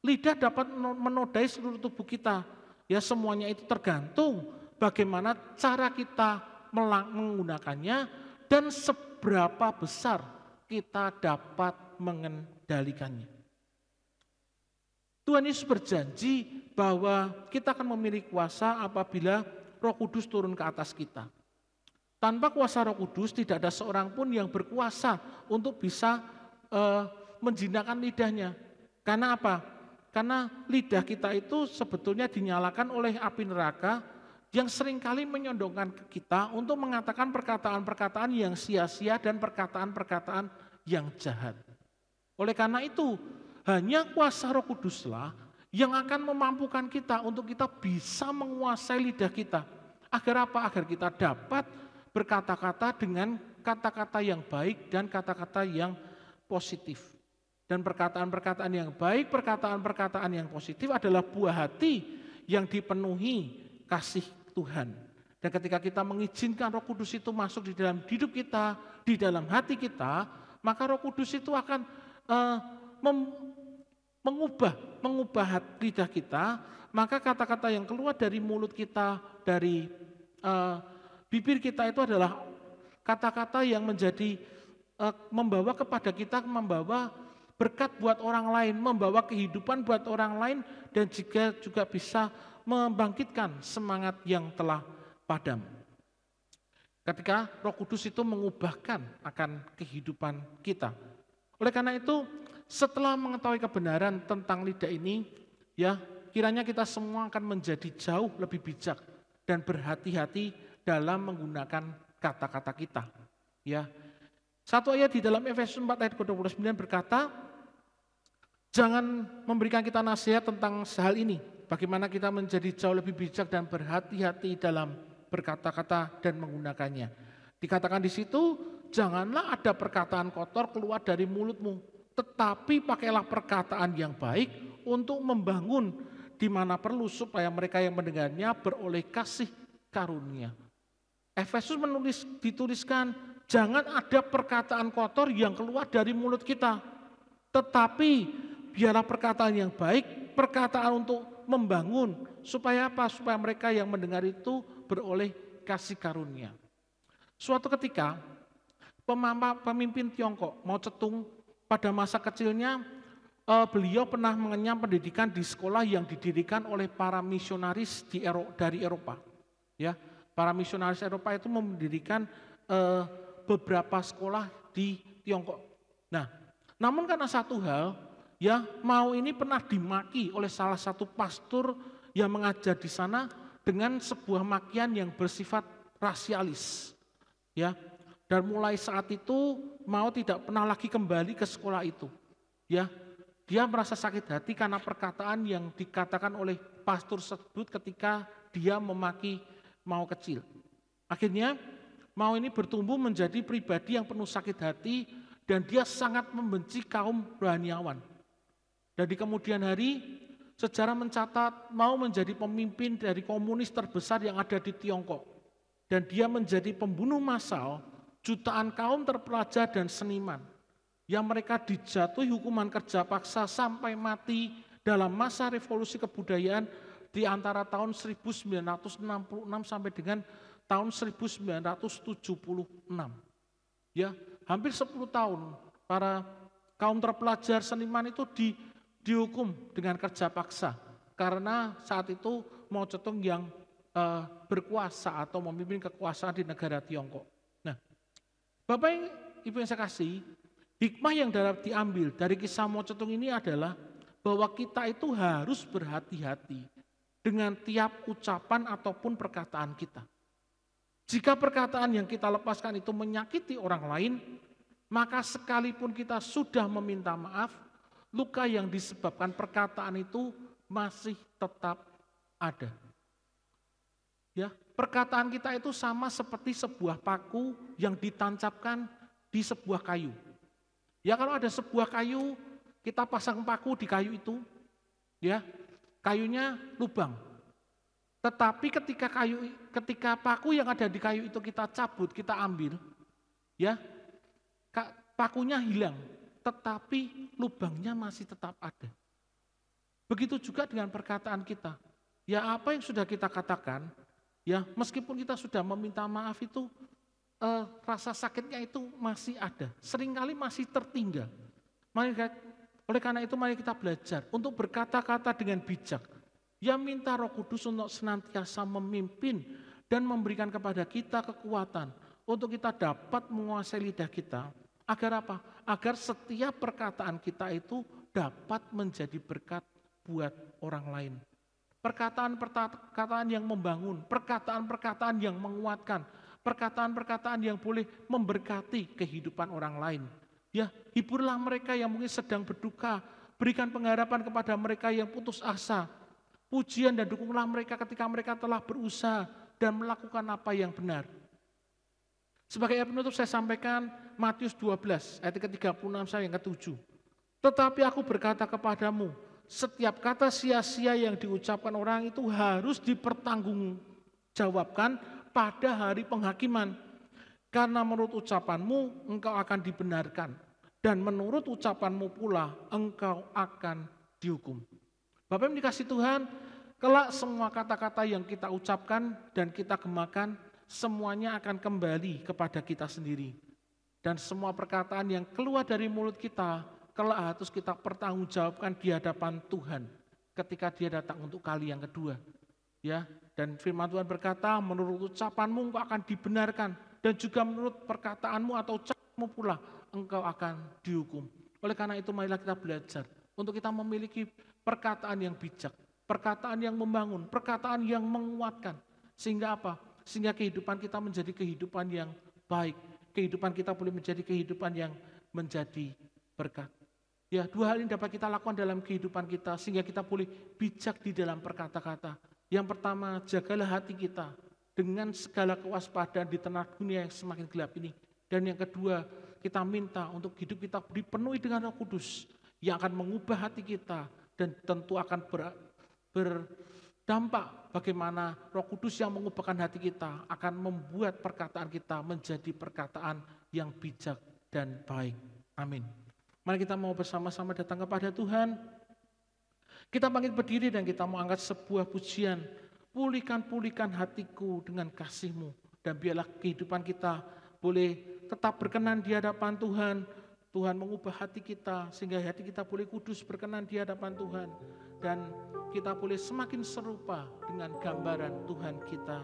Lidah dapat menodai seluruh tubuh kita. Ya, semuanya itu tergantung bagaimana cara kita menggunakannya dan seberapa besar kita dapat mengendalikannya. Tuhan Yesus berjanji bahwa kita akan memiliki kuasa apabila Roh Kudus turun ke atas kita. Tanpa kuasa Roh Kudus tidak ada seorang pun yang berkuasa untuk bisa menjinakkan lidahnya. Karena apa? Karena lidah kita itu sebetulnya dinyalakan oleh api neraka yang seringkali menyondongkan kita untuk mengatakan perkataan-perkataan yang sia-sia dan perkataan-perkataan yang jahat. Oleh karena itu, hanya kuasa Roh Kuduslah yang akan memampukan kita untuk kita bisa menguasai lidah kita. Agar apa? Agar kita dapat berkata-kata dengan kata-kata yang baik dan kata-kata yang positif. Dan perkataan-perkataan yang baik, perkataan-perkataan yang positif adalah buah hati yang dipenuhi kasih Tuhan. Dan ketika kita mengizinkan Roh Kudus itu masuk di dalam hidup kita, di dalam hati kita, maka Roh Kudus itu akan mengubah lidah kita. Maka kata-kata yang keluar dari mulut kita, dari bibir kita itu adalah kata-kata yang menjadi membawa kepada kita, membawa berkat buat orang lain, membawa kehidupan buat orang lain, dan juga bisa membangkitkan semangat yang telah padam. Ketika Roh Kudus itu mengubahkan akan kehidupan kita. Oleh karena itu, setelah mengetahui kebenaran tentang lidah ini, ya kiranya kita semua akan menjadi jauh lebih bijak dan berhati-hati dalam menggunakan kata-kata kita. Ya, satu ayat di dalam Efesus 4 ayat 29 berkata, jangan memberikan kita nasihat tentang hal ini. Bagaimana kita menjadi jauh lebih bijak dan berhati-hati dalam berkata-kata dan menggunakannya. Dikatakan di situ, janganlah ada perkataan kotor keluar dari mulutmu, tetapi pakailah perkataan yang baik untuk membangun di mana perlu supaya mereka yang mendengarnya beroleh kasih karunia. Efesus dituliskan, jangan ada perkataan kotor yang keluar dari mulut kita, tetapi biarlah perkataan yang baik, perkataan untuk membangun, supaya apa? Supaya mereka yang mendengar itu beroleh kasih karunia. Suatu ketika, pemimpin Tiongkok Mao Zedong pada masa kecilnya, beliau pernah mengenyam pendidikan di sekolah yang didirikan oleh para misionaris dari Eropa. Ya, para misionaris Eropa itu mendirikan beberapa sekolah di Tiongkok. Nah, namun karena satu hal, ya Mao ini pernah dimaki oleh salah satu pastor yang mengajar di sana dengan sebuah makian yang bersifat rasialis. Ya, dan mulai saat itu Mao tidak pernah lagi kembali ke sekolah itu. Ya, dia merasa sakit hati karena perkataan yang dikatakan oleh pastor tersebut ketika dia memaki Mao kecil. Akhirnya Mao ini bertumbuh menjadi pribadi yang penuh sakit hati dan dia sangat membenci kaum Rohaniawan. Dan di kemudian hari sejarah mencatat mau menjadi pemimpin dari komunis terbesar yang ada di Tiongkok. Dan dia menjadi pembunuh massal jutaan kaum terpelajar dan seniman. Yang mereka dijatuhi hukuman kerja paksa sampai mati dalam masa revolusi kebudayaan di antara tahun 1966 sampai dengan tahun 1976. Ya, hampir 10 tahun para kaum terpelajar seniman itu dihukum dengan kerja paksa karena saat itu Mao Zedong yang berkuasa atau memimpin kekuasaan di negara Tiongkok. Nah, Bapak Ibu yang saya kasih, hikmah yang dapat diambil dari kisah Mao Zedong ini adalah bahwa kita itu harus berhati-hati dengan tiap ucapan ataupun perkataan kita. Jika perkataan yang kita lepaskan itu menyakiti orang lain, maka sekalipun kita sudah meminta maaf, luka yang disebabkan perkataan itu masih tetap ada. Ya, perkataan kita itu sama seperti sebuah paku yang ditancapkan di sebuah kayu. Ya, kalau ada sebuah kayu, kita pasang paku di kayu itu, ya, kayunya lubang. Tetapi ketika paku yang ada di kayu itu kita cabut, kita ambil, ya, pakunya hilang, tetapi lubangnya masih tetap ada. Begitu juga dengan perkataan kita. Ya, apa yang sudah kita katakan, ya, meskipun kita sudah meminta maaf itu, rasa sakitnya itu masih ada, seringkali masih tertinggal. Oleh karena itu mari kita belajar untuk berkata-kata dengan bijak. Ya, minta Roh Kudus untuk senantiasa memimpin dan memberikan kepada kita kekuatan untuk kita dapat menguasai lidah kita. Agar apa? Agar setiap perkataan kita itu dapat menjadi berkat buat orang lain. Perkataan-perkataan yang membangun, perkataan-perkataan yang menguatkan, perkataan-perkataan yang boleh memberkati kehidupan orang lain. Ya, hiburlah mereka yang mungkin sedang berduka, berikan pengharapan kepada mereka yang putus asa. Pujian dan dukunglah mereka ketika mereka telah berusaha dan melakukan apa yang benar. Sebagai ayat penutup saya sampaikan Matius 12 ayat ke-36 sampai yang ke-7. Tetapi aku berkata kepadamu, setiap kata sia-sia yang diucapkan orang itu harus dipertanggungjawabkan pada hari penghakiman. Karena menurut ucapanmu engkau akan dibenarkan dan menurut ucapanmu pula engkau akan dihukum. Bapak Ibu dikasih Tuhan, kelak semua kata-kata yang kita ucapkan dan kita gemakan, semuanya akan kembali kepada kita sendiri. Dan semua perkataan yang keluar dari mulut kita, kelak harus kita pertanggungjawabkan di hadapan Tuhan ketika Dia datang untuk kali yang kedua. Ya, dan firman Tuhan berkata, menurut ucapanmu engkau akan dibenarkan, dan juga menurut perkataanmu atau ucapanmu pula engkau akan dihukum. Oleh karena itu marilah kita belajar untuk kita memiliki perkataan yang bijak, perkataan yang membangun, perkataan yang menguatkan. Sehingga apa? Sehingga kehidupan kita menjadi kehidupan yang baik. Kehidupan kita boleh menjadi kehidupan yang menjadi berkat. Ya, dua hal ini dapat kita lakukan dalam kehidupan kita sehingga kita boleh bijak di dalam berkata-kata. Yang pertama, jagalah hati kita dengan segala kewaspadaan di tengah dunia yang semakin gelap ini. Dan yang kedua, kita minta untuk hidup kita dipenuhi dengan Roh Kudus yang akan mengubah hati kita dan tentu akan berdampak bagaimana Roh Kudus yang mengubahkan hati kita akan membuat perkataan kita menjadi perkataan yang bijak dan baik. Amin. Mari kita mau bersama-sama datang kepada Tuhan. Kita bangkit berdiri dan kita mau angkat sebuah pujian. Pulihkan hatiku dengan kasih-Mu. Dan biarlah kehidupan kita boleh tetap berkenan di hadapan Tuhan. Tuhan mengubah hati kita sehingga hati kita boleh kudus berkenan di hadapan Tuhan. Dan kita boleh semakin serupa dengan gambaran Tuhan kita.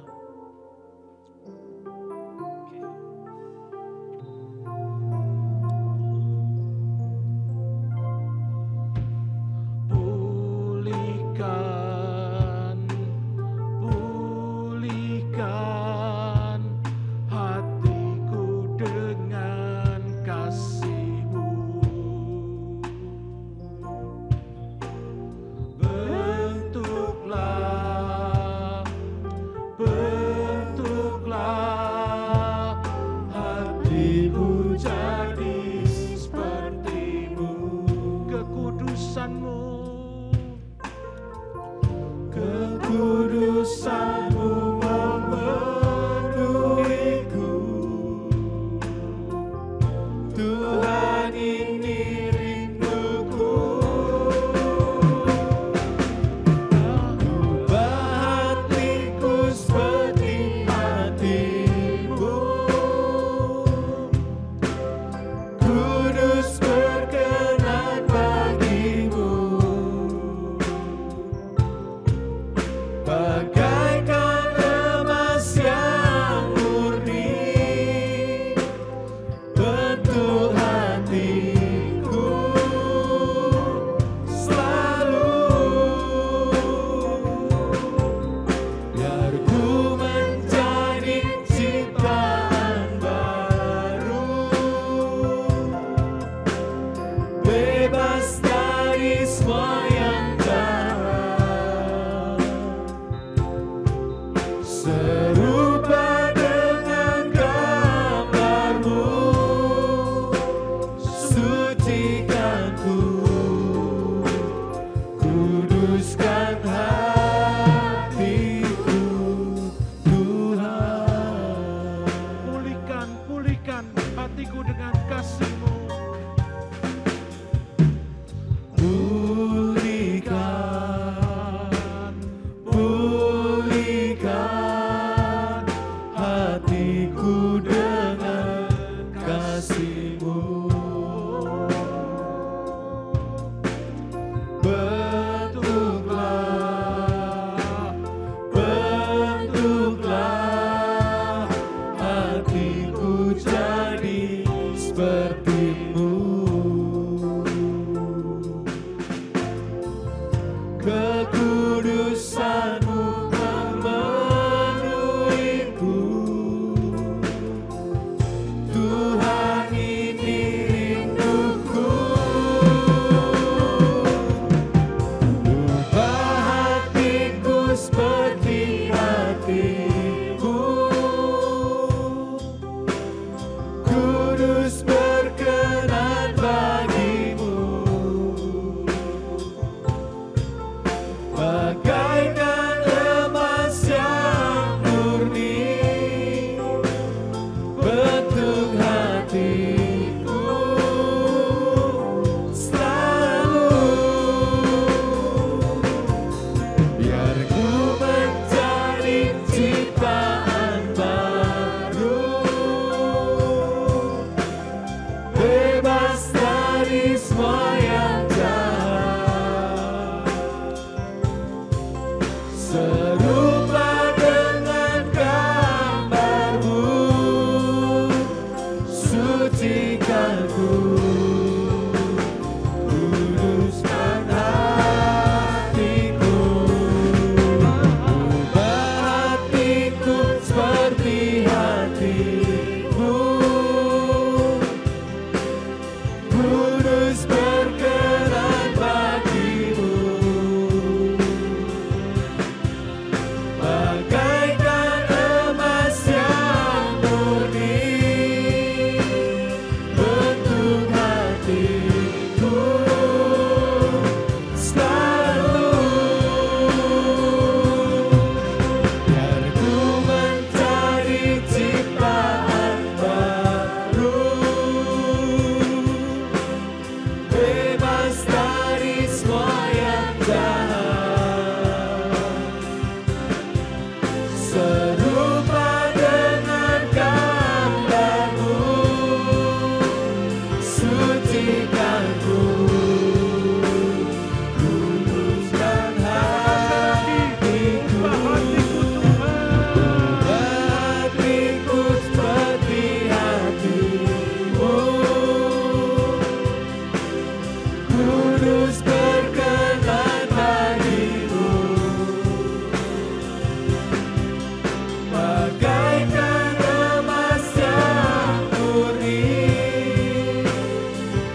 Bentuklah Tuhan ini rinduku. Ubah hatiku seperti hatimu, kudus berkenan bagimu. Bagaikan emas yang murni, bentuk hatiku selalu. Biar ku menjadi ciptaan baru, bebas dari semua yang jahat, serupa dengan gambarmu. Sucikan ku, kuduskan hatiku, Tuhan. Pulihkan hatiku dengan kasih-Mu. Pulihkan hatiku dengan kasih-Mu. Bentuklah hatiku jadi seperti-Mu. Kekudusan-Mu memenuhiku. Tuhan ini rinduku. Ubah hatiku seperti hatimu, kudus berkenan bagimu. Bagaikan emas yang murni, bentuk hatiku selalu. Biar ku menjadi ciptaan baru, bebas dari semua yang jahat, serupa dengan gambar-Mu. Sucikan ku, kuduskan hatiku. Ubah hatiku seperti hatimu, kudus berkenan bagimu. Bagaikan emas yang murni, bentuk hatiku selalu. Biar ku menjadi ciptaan baru, bebas dari semua yang jahat, serupa dengan gambar-Mu. Sucikan ku, kuduskan hatiku. Hatiku seperti hatimu, kudus berkenan bagimu. Bagaikan emas yang murni,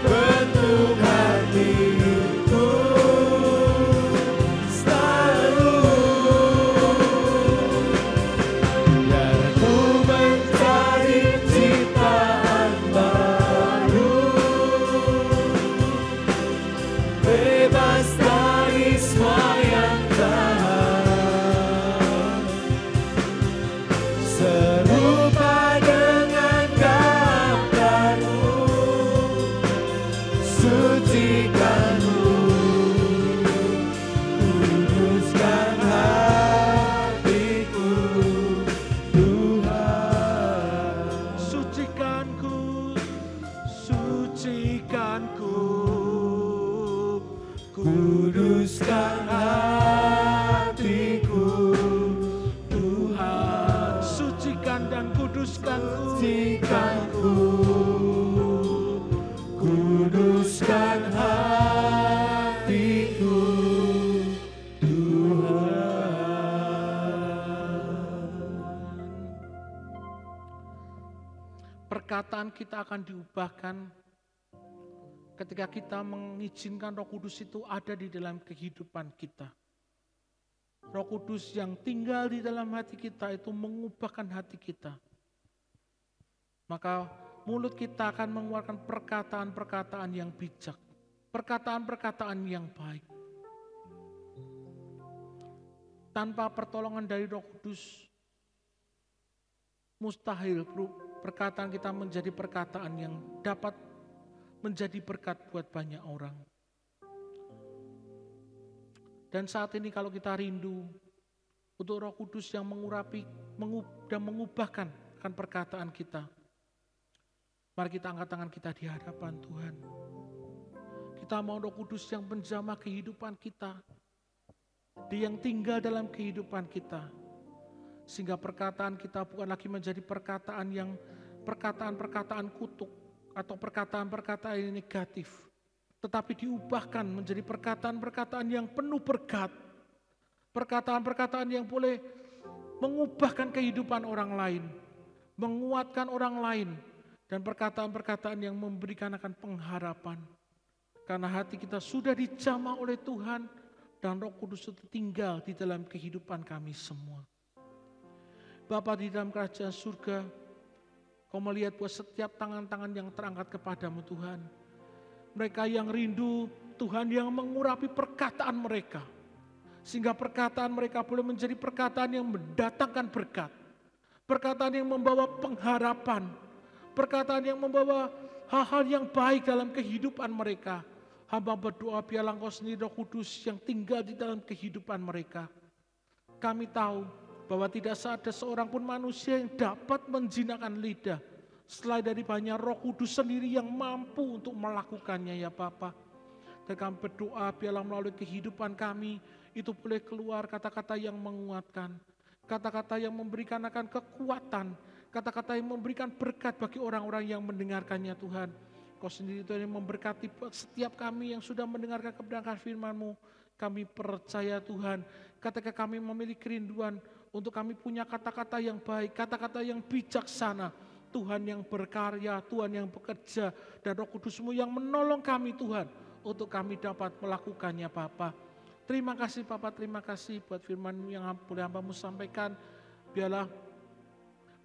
bentuk sucikanku, kuduskan hatiku, Tuhan. Sucikanku, sucikanku, Kuduskan hatiku, Tuhan. Sucikan dan kuduskanku, sucikanku, kuduskan hatiku, Tuhan. perkataan kita akan diubahkan ketika kita mengizinkan Roh Kudus itu ada di dalam kehidupan kita. Roh Kudus yang tinggal di dalam hati kita itu mengubahkan hati kita. Maka mulut kita akan mengeluarkan perkataan-perkataan yang bijak, perkataan-perkataan yang baik. Tanpa pertolongan dari Roh Kudus, mustahil perkataan kita menjadi perkataan yang dapat menjadi berkat buat banyak orang. Dan saat ini kalau kita rindu untuk Roh Kudus yang mengurapi dan mengubahkan akan perkataan kita, mari kita angkat tangan kita di hadapan Tuhan. Kita mau Roh Kudus yang menjamah kehidupan kita, Dia yang tinggal dalam kehidupan kita, sehingga perkataan kita bukan lagi menjadi perkataan kutuk atau perkataan-perkataan yang negatif, tetapi diubahkan menjadi perkataan-perkataan yang penuh berkat, perkataan-perkataan yang boleh mengubahkan kehidupan orang lain, menguatkan orang lain, dan perkataan-perkataan yang memberikan akan pengharapan. Karena hati kita sudah dijamah oleh Tuhan dan Roh Kudus itu tinggal di dalam kehidupan kami semua. Bapa di dalam kerajaan surga, Kau melihat buat setiap tangan-tangan yang terangkat kepadamu Tuhan. Mereka yang rindu Tuhan yang mengurapi perkataan mereka. Sehingga perkataan mereka boleh menjadi perkataan yang mendatangkan berkat. Perkataan yang membawa pengharapan. Perkataan yang membawa hal-hal yang baik dalam kehidupan mereka. Hamba berdoa biarlah Engkau sendiri Roh Kudus yang tinggal di dalam kehidupan mereka. Kami tahu bahwa tidak ada seorang pun manusia yang dapat menjinakkan lidah selain dari banyak Roh Kudus sendiri yang mampu untuk melakukannya ya Bapa. Dan kami berdoa biarlah melalui kehidupan kami itu boleh keluar kata-kata yang menguatkan, kata-kata yang memberikan akan kekuatan, kata-kata yang memberikan berkat bagi orang-orang yang mendengarkannya Tuhan. Kau sendiri Tuhan yang memberkati setiap kami yang sudah mendengarkan kebenaran firman-Mu. Kami percaya Tuhan ketika kami memiliki kerinduan untuk kami punya kata-kata yang baik, kata-kata yang bijaksana. Tuhan yang berkarya, Tuhan yang bekerja, dan Roh Kudus-Mu yang menolong kami Tuhan, untuk kami dapat melakukannya Bapa. Terima kasih Bapa, terima kasih buat firman-Mu yang boleh hamba-Mu sampaikan. Biarlah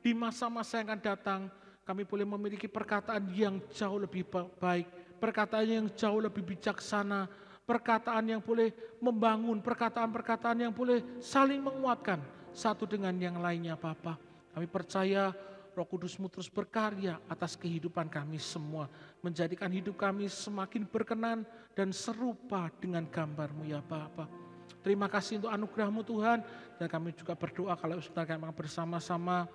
di masa-masa yang akan datang, kami boleh memiliki perkataan yang jauh lebih baik, perkataan yang jauh lebih bijaksana, perkataan yang boleh membangun, perkataan-perkataan yang boleh saling menguatkan satu dengan yang lainnya Bapa. Kami percaya Roh Kudus-Mu terus berkarya atas kehidupan kami semua, menjadikan hidup kami semakin berkenan dan serupa dengan gambar-Mu ya Bapa. Terima kasih untuk anugerah-Mu Tuhan, dan kami juga berdoa kalau saudara kami bersama-sama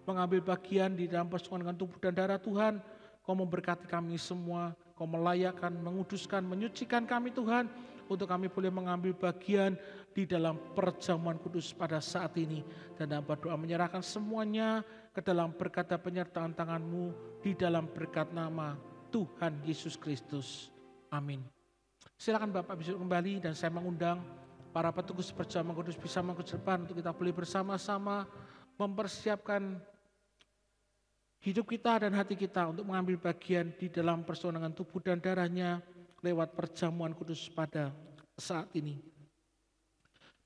mengambil bagian di dalam persekutuan dengan tubuh dan darah Tuhan. Kau memberkati kami semua, Kau melayakkan, menguduskan, menyucikan kami Tuhan, untuk kami boleh mengambil bagian di dalam perjamuan kudus pada saat ini. Dan dalam berdoa menyerahkan semuanya ke dalam berkat dan penyertaan tangan-Mu, di dalam berkat nama Tuhan Yesus Kristus. Amin. Silakan Bapak bisa kembali, dan saya mengundang para petugas perjamuan kudus bisa maju ke depan untuk kita boleh bersama-sama mempersiapkan hidup kita dan hati kita untuk mengambil bagian di dalam persekutuan dengan tubuh dan darah-Nya lewat perjamuan kudus pada saat ini.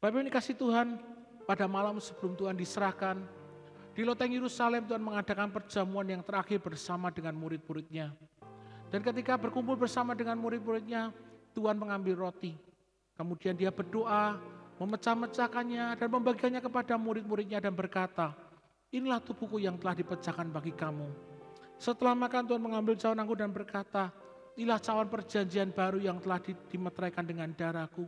Bapak ini kasih Tuhan, pada malam sebelum Tuhan diserahkan, di loteng Yerusalem Tuhan mengadakan perjamuan yang terakhir bersama dengan murid-murid-Nya. Dan ketika berkumpul bersama dengan murid-murid-Nya, Tuhan mengambil roti. Kemudian Dia berdoa, memecah-mecahkannya dan membagikannya kepada murid-murid-Nya dan berkata, inilah tubuhku yang telah dipecahkan bagi kamu. Setelah makan Tuhan mengambil cawan anggur dan berkata, Inilah cawan perjanjian baru yang telah dimeteraikan dengan darahku.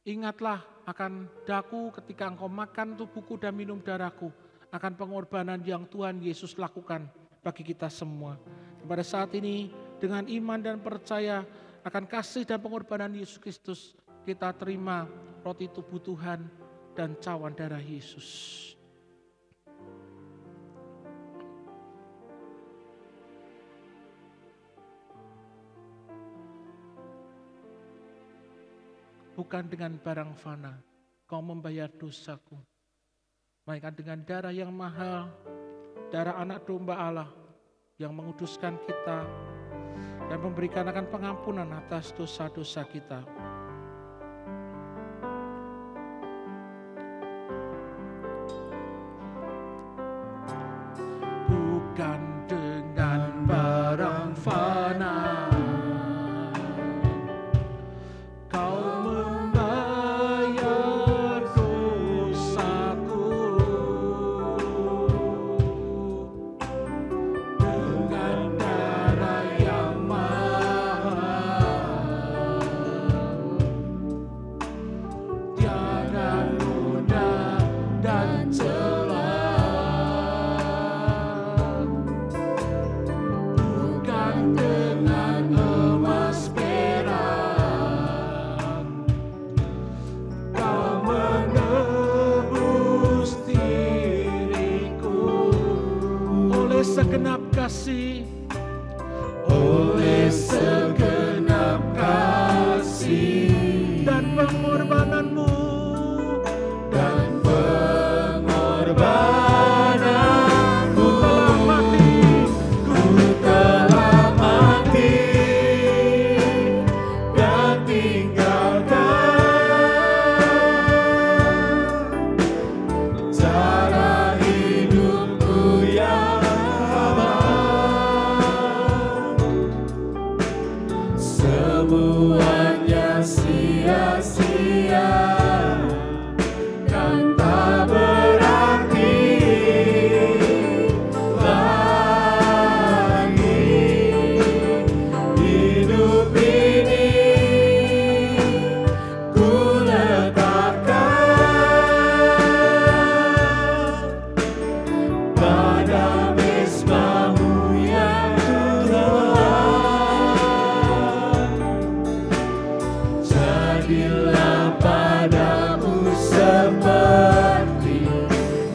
Ingatlah akan daku ketika engkau makan tubuhku dan minum darahku, akan pengorbanan yang Tuhan Yesus lakukan bagi kita semua. Pada saat ini dengan iman dan percaya akan kasih dan pengorbanan Yesus Kristus, kita terima roti tubuh Tuhan dan cawan darah Yesus. Bukan dengan barang fana kau membayar dosaku, melainkan dengan darah yang mahal, darah anak domba Allah yang menguduskan kita dan memberikan akan pengampunan atas dosa-dosa kita. Bukan dengan barang fana segenap kasih, oleh segenap kasih dan pengorbananmu, dan pengorbananmu, ku telah mati dan tinggalkan cara hidupku yang semuanya sia-sia dan tak berarti lagi. Hidup ini ku letakkan pada mezbah-Mu ya Tuhan. Jadilah padamu seperti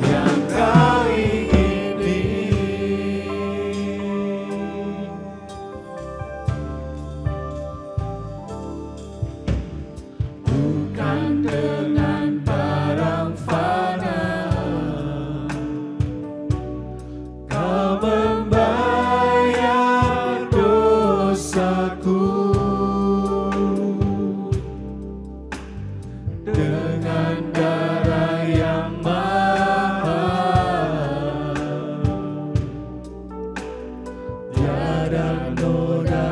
yang Kau ingini. Bukan dengan barang fana Kau membayar dosaku, dengan darah yang mahal, tiada noda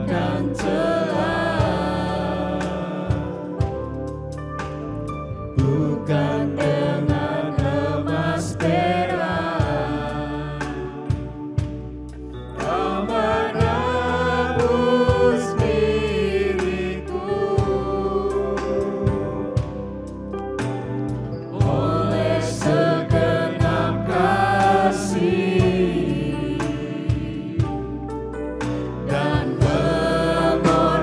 dan celah. Bukan dengan emas perak Kau menebus diriku, oleh segenap kasih dan pengorbanan.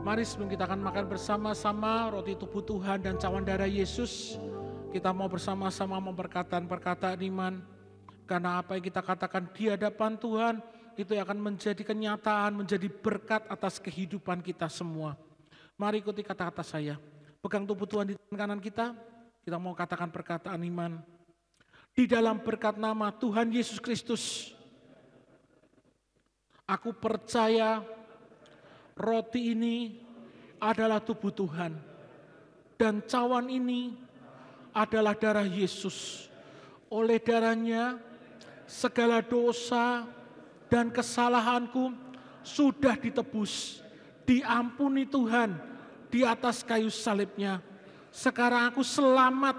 Mari sebelum kita akan makan bersama-sama roti tubuh Tuhan dan cawan darah Yesus, kita mau bersama-sama memperkatakan perkataan iman. Karena apa yang kita katakan di hadapan Tuhan, itu akan menjadi kenyataan, menjadi berkat atas kehidupan kita semua. Mari ikuti kata-kata saya. Pegang tubuh Tuhan di tangan kanan kita mau katakan perkataan iman. Di dalam berkat nama Tuhan Yesus Kristus, aku percaya roti ini adalah tubuh Tuhan. Dan cawan ini adalah darah Yesus. Oleh darahnya, segala dosa dan kesalahanku sudah ditebus. Diampuni Tuhan di atas kayu salibnya. Sekarang aku selamat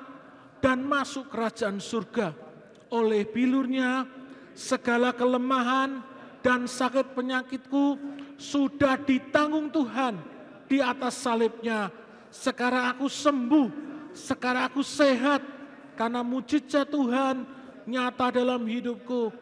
dan masuk kerajaan surga. Oleh bilurnya, segala kelemahan dan sakit penyakitku sudah ditanggung Tuhan di atas salibnya. Sekarang aku sembuh, sekarang aku sehat, karena mujizat Tuhan nyata dalam hidupku.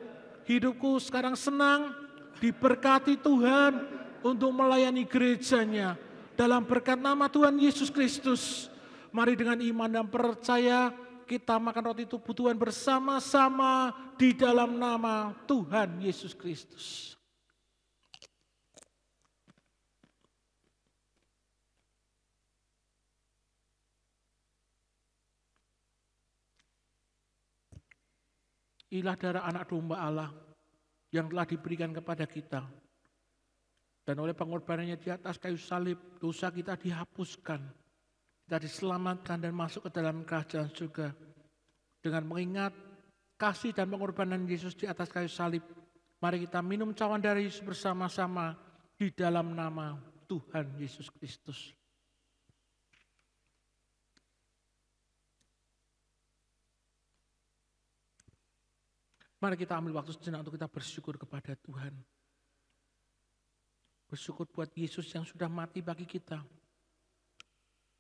Hidupku sekarang senang, diberkati Tuhan untuk melayani gerejanya. Dalam berkat nama Tuhan Yesus Kristus, mari dengan iman dan percaya kita makan roti tubuh Tuhan bersama-sama di dalam nama Tuhan Yesus Kristus. Inilah darah anak domba Allah yang telah diberikan kepada kita. Dan oleh pengorbanannya di atas kayu salib, dosa kita dihapuskan. Kita diselamatkan dan masuk ke dalam kerajaan surga. Dengan mengingat kasih dan pengorbanan Yesus di atas kayu salib, mari kita minum cawan darah Yesus bersama-sama di dalam nama Tuhan Yesus Kristus. Mari kita ambil waktu sejenak untuk kita bersyukur kepada Tuhan. Bersyukur buat Yesus yang sudah mati bagi kita.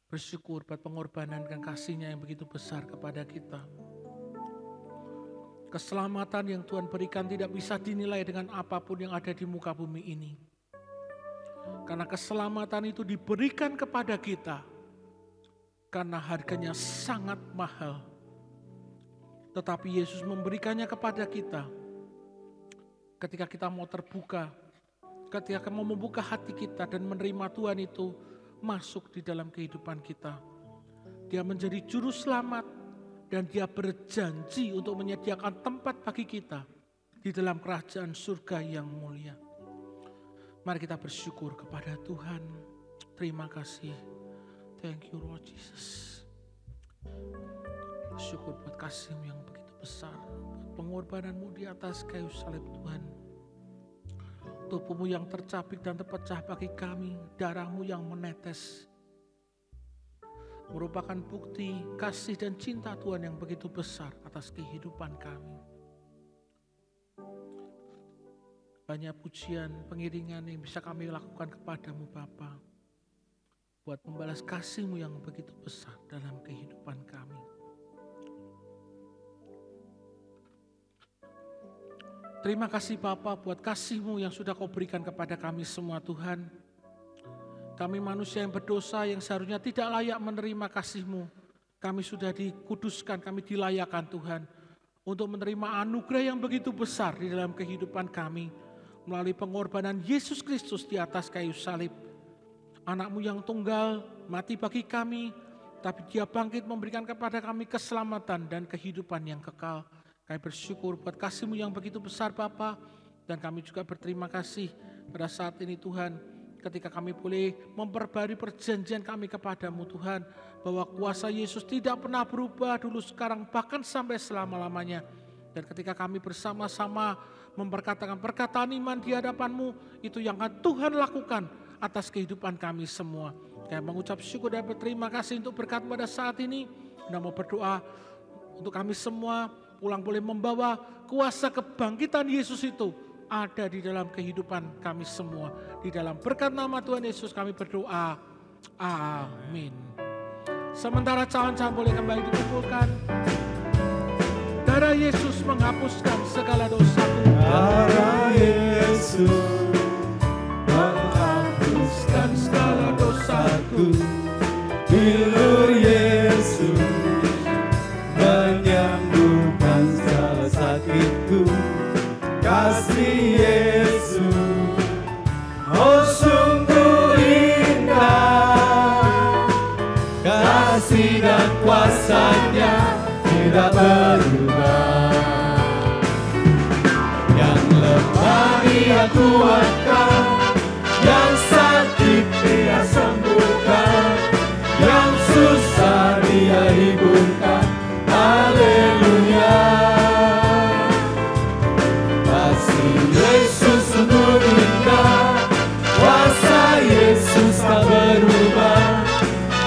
Bersyukur buat pengorbanan dan kasih-Nya yang begitu besar kepada kita. Keselamatan yang Tuhan berikan tidak bisa dinilai dengan apapun yang ada di muka bumi ini. Karena keselamatan itu diberikan kepada kita. Karena harganya sangat mahal. Tetapi Yesus memberikannya kepada kita ketika kita mau terbuka, ketika mau membuka hati kita dan menerima Tuhan itu masuk di dalam kehidupan kita. Dia menjadi juru selamat dan Dia berjanji untuk menyediakan tempat bagi kita di dalam kerajaan surga yang mulia. Mari kita bersyukur kepada Tuhan. Terima kasih. Thank you Lord Jesus. Syukur buat kasih-Mu yang begitu besar, buat pengorbanan-Mu di atas kayu salib Tuhan. Tubuh-Mu yang tercabik dan terpecah bagi kami, darah-Mu yang menetes, merupakan bukti kasih dan cinta Tuhan yang begitu besar atas kehidupan kami. Banyak pujian, pengiringan yang bisa kami lakukan kepadamu Bapa, buat membalas kasih-Mu yang begitu besar dalam kehidupan kami. Terima kasih Bapa buat kasih-Mu yang sudah Kau berikan kepada kami semua Tuhan. Kami manusia yang berdosa yang seharusnya tidak layak menerima kasih-Mu. Kami sudah dikuduskan, kami dilayakkan Tuhan. Untuk menerima anugerah yang begitu besar di dalam kehidupan kami. Melalui pengorbanan Yesus Kristus di atas kayu salib. Anak-Mu yang tunggal mati bagi kami. Tapi Dia bangkit memberikan kepada kami keselamatan dan kehidupan yang kekal. Kami bersyukur buat kasih-Mu yang begitu besar Bapa. Dan kami juga berterima kasih pada saat ini Tuhan. Ketika kami boleh memperbarui perjanjian kami kepada-Mu Tuhan. Bahwa kuasa Yesus tidak pernah berubah dulu sekarang bahkan sampai selama-lamanya. Dan ketika kami bersama-sama memperkatakan perkataan iman di hadapan-Mu. Itu yang akan Tuhan lakukan atas kehidupan kami semua. Kami mengucap syukur dan berterima kasih untuk berkat pada saat ini. Dan mau berdoa untuk kami semua pulang boleh membawa kuasa kebangkitan Yesus itu ada di dalam kehidupan kami semua. Di dalam berkat nama Tuhan Yesus kami berdoa. Amin. Sementara cawan-cawan boleh kembali dikumpulkan. Darah Yesus menghapuskan segala dosaku. Darah Yesus menghapuskan segala dosaku. sakitku, bilur Yesus menyembuhkan segala sakitku. Kasih Yesus, oh sungguh indah, kasih dan kuasanya tidak berubah. Yang lemah Dia kuatkan, yang sakit Dia sembuhkan, yang susah Dia hiburkan. Haleluya. Kasih Yesus sungguh indah, kuasa Yesus tak berubah,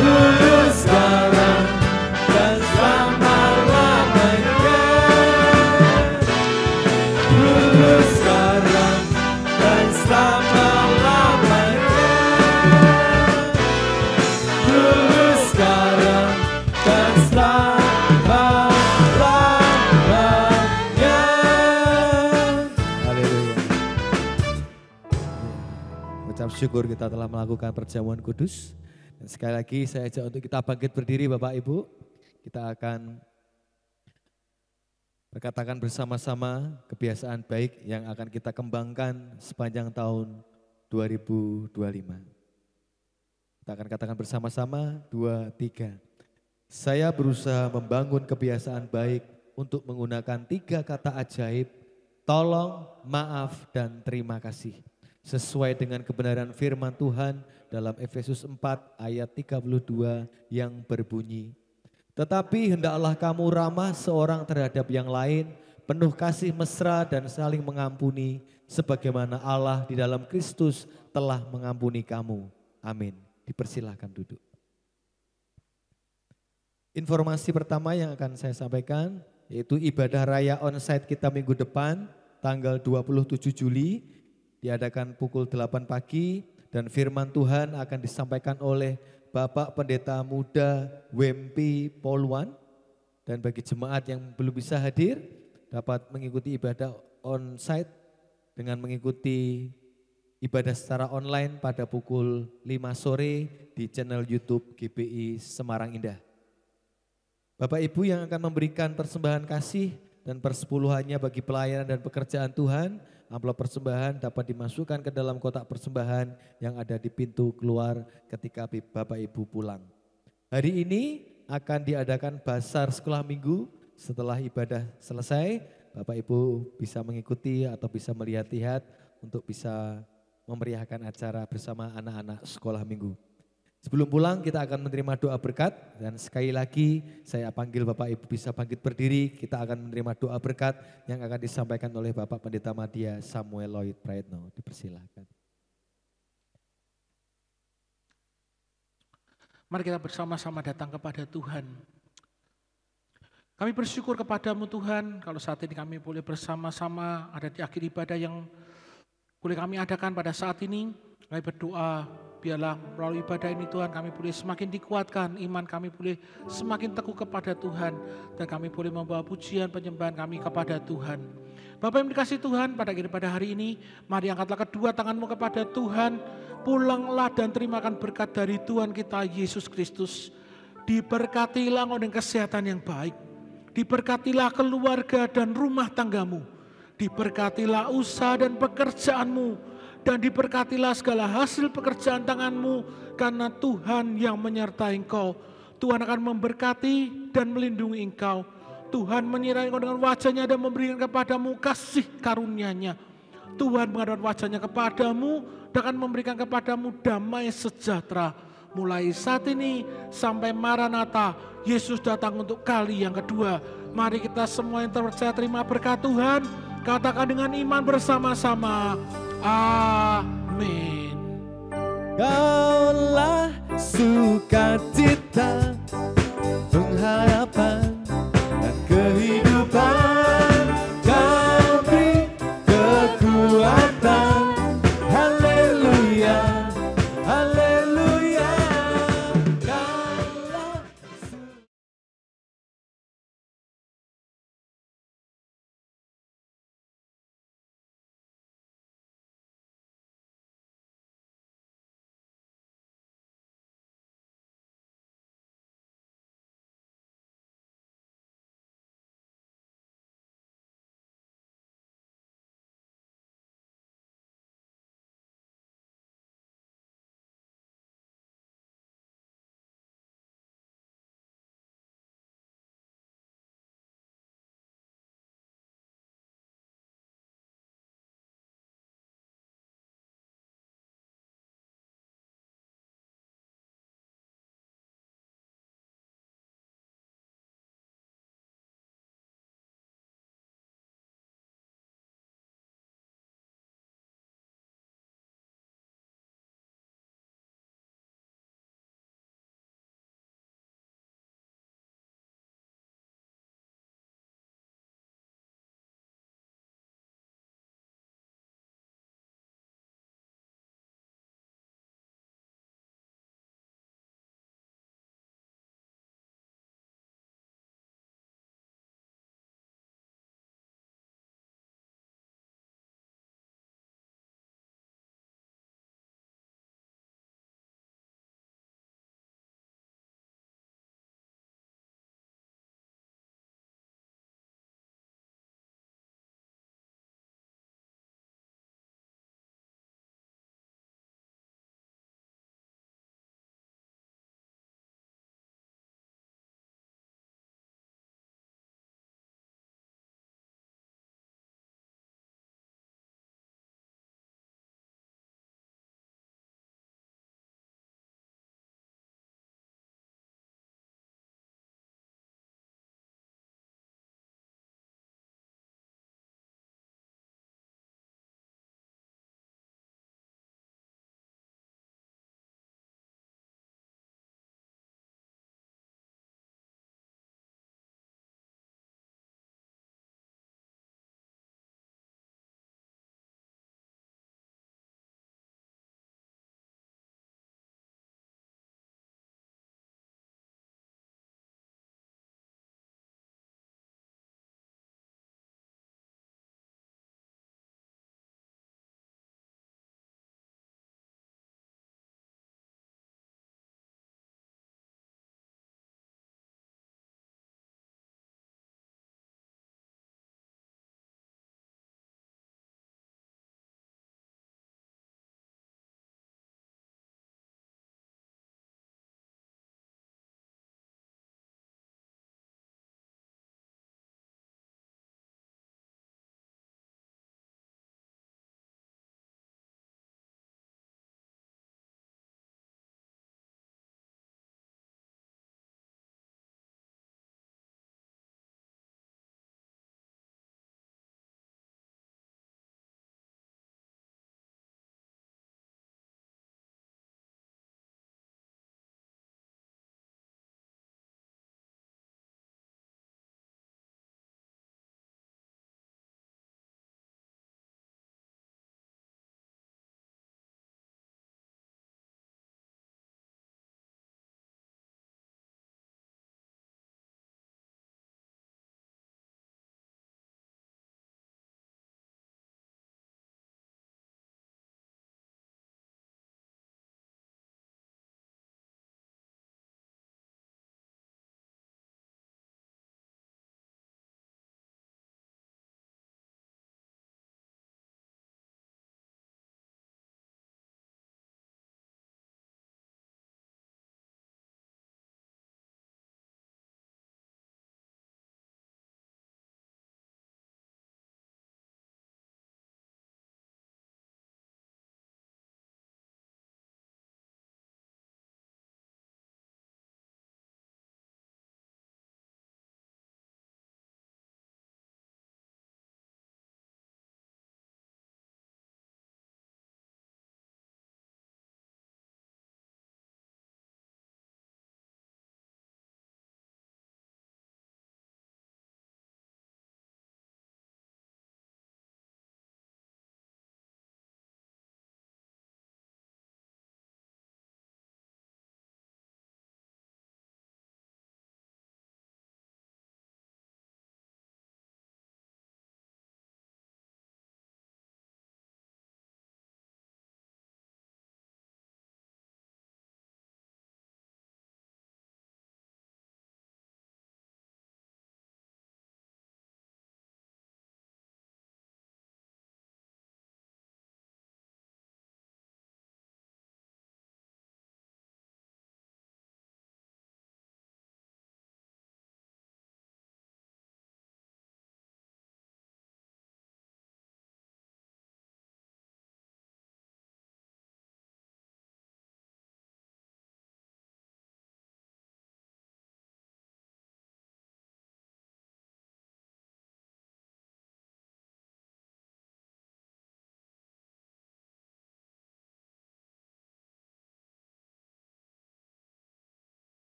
dulu sekarang dan selama-lamanya. Dulu sekarang dan selama-lamanya. Dulu sekarang dan selama-lamanya. Haleluya. Ucap syukur kita telah melakukan perjamuan kudus. Dan sekali lagi saya ajak untuk kita bangkit berdiri Bapak Ibu. Kita akan berkatakan bersama-sama kebiasaan baik yang akan kita kembangkan sepanjang tahun 2025. Kita akan katakan bersama-sama, 2, 3. Saya berusaha membangun kebiasaan baik untuk menggunakan 3 kata ajaib, tolong, maaf, dan terima kasih. Sesuai dengan kebenaran firman Tuhan dalam Efesus 4 ayat 32 yang berbunyi, tetapi hendaklah kamu ramah seorang terhadap yang lain, penuh kasih mesra dan saling mengampuni, sebagaimana Allah di dalam Kristus telah mengampuni kamu. Amin. Dipersilahkan duduk. Informasi pertama yang akan saya sampaikan yaitu ibadah raya onsite kita minggu depan tanggal 27 Juli diadakan pukul 8 pagi dan firman Tuhan akan disampaikan oleh Bapak Pendeta Muda Wempi Poluan. Dan bagi jemaat yang belum bisa hadir dapat mengikuti ibadah onsite dengan mengikuti ibadah secara online pada pukul 5 sore di channel YouTube GPI Semarang Indah. Bapak Ibu yang akan memberikan persembahan kasih dan persepuluhannya bagi pelayanan dan pekerjaan Tuhan, amplop persembahan dapat dimasukkan ke dalam kotak persembahan yang ada di pintu keluar ketika Bapak Ibu pulang. Hari ini akan diadakan basar sekolah minggu. Setelah ibadah selesai, Bapak Ibu bisa mengikuti atau bisa melihat-lihat untuk bisa memeriahkan acara bersama anak-anak sekolah minggu. Sebelum pulang kita akan menerima doa berkat dan sekali lagi saya panggil Bapak Ibu bisa bangkit berdiri. Kita akan menerima doa berkat yang akan disampaikan oleh Bapak Pendeta Madya Samuel Lloyd Praetno. Dipersilakan. Mari kita bersama-sama datang kepada Tuhan. Kami bersyukur kepadamu Tuhan kalau saat ini kami boleh bersama-sama ada di akhir ibadah yang boleh kami adakan pada saat ini. Kami berdoa biarlah melalui ibadah ini Tuhan kami boleh semakin dikuatkan, iman kami boleh semakin teguh kepada Tuhan. Dan kami boleh membawa pujian penyembahan kami kepada Tuhan. Bapak yang dikasihi Tuhan pada hari ini, mari angkatlah kedua tanganmu kepada Tuhan. Pulanglah dan terimakan berkat dari Tuhan kita Yesus Kristus. Diberkatilah engkau dengan kesehatan yang baik. Diberkatilah keluarga dan rumah tanggamu. Diberkatilah usaha dan pekerjaanmu. Dan diberkatilah segala hasil pekerjaan tanganmu karena Tuhan yang menyertai engkau. Tuhan akan memberkati dan melindungi engkau. Tuhan menyertai engkau dengan wajahnya dan memberikan kepadamu kasih karunia-Nya. Tuhan mengadakan wajahnya kepadamu dan akan memberikan kepadamu damai sejahtera. Mulai saat ini sampai Maranatha, Yesus datang untuk kali yang kedua. Mari kita semua yang terpercaya terima berkat Tuhan. Katakan dengan iman bersama-sama. Amin. Kaulah sukacita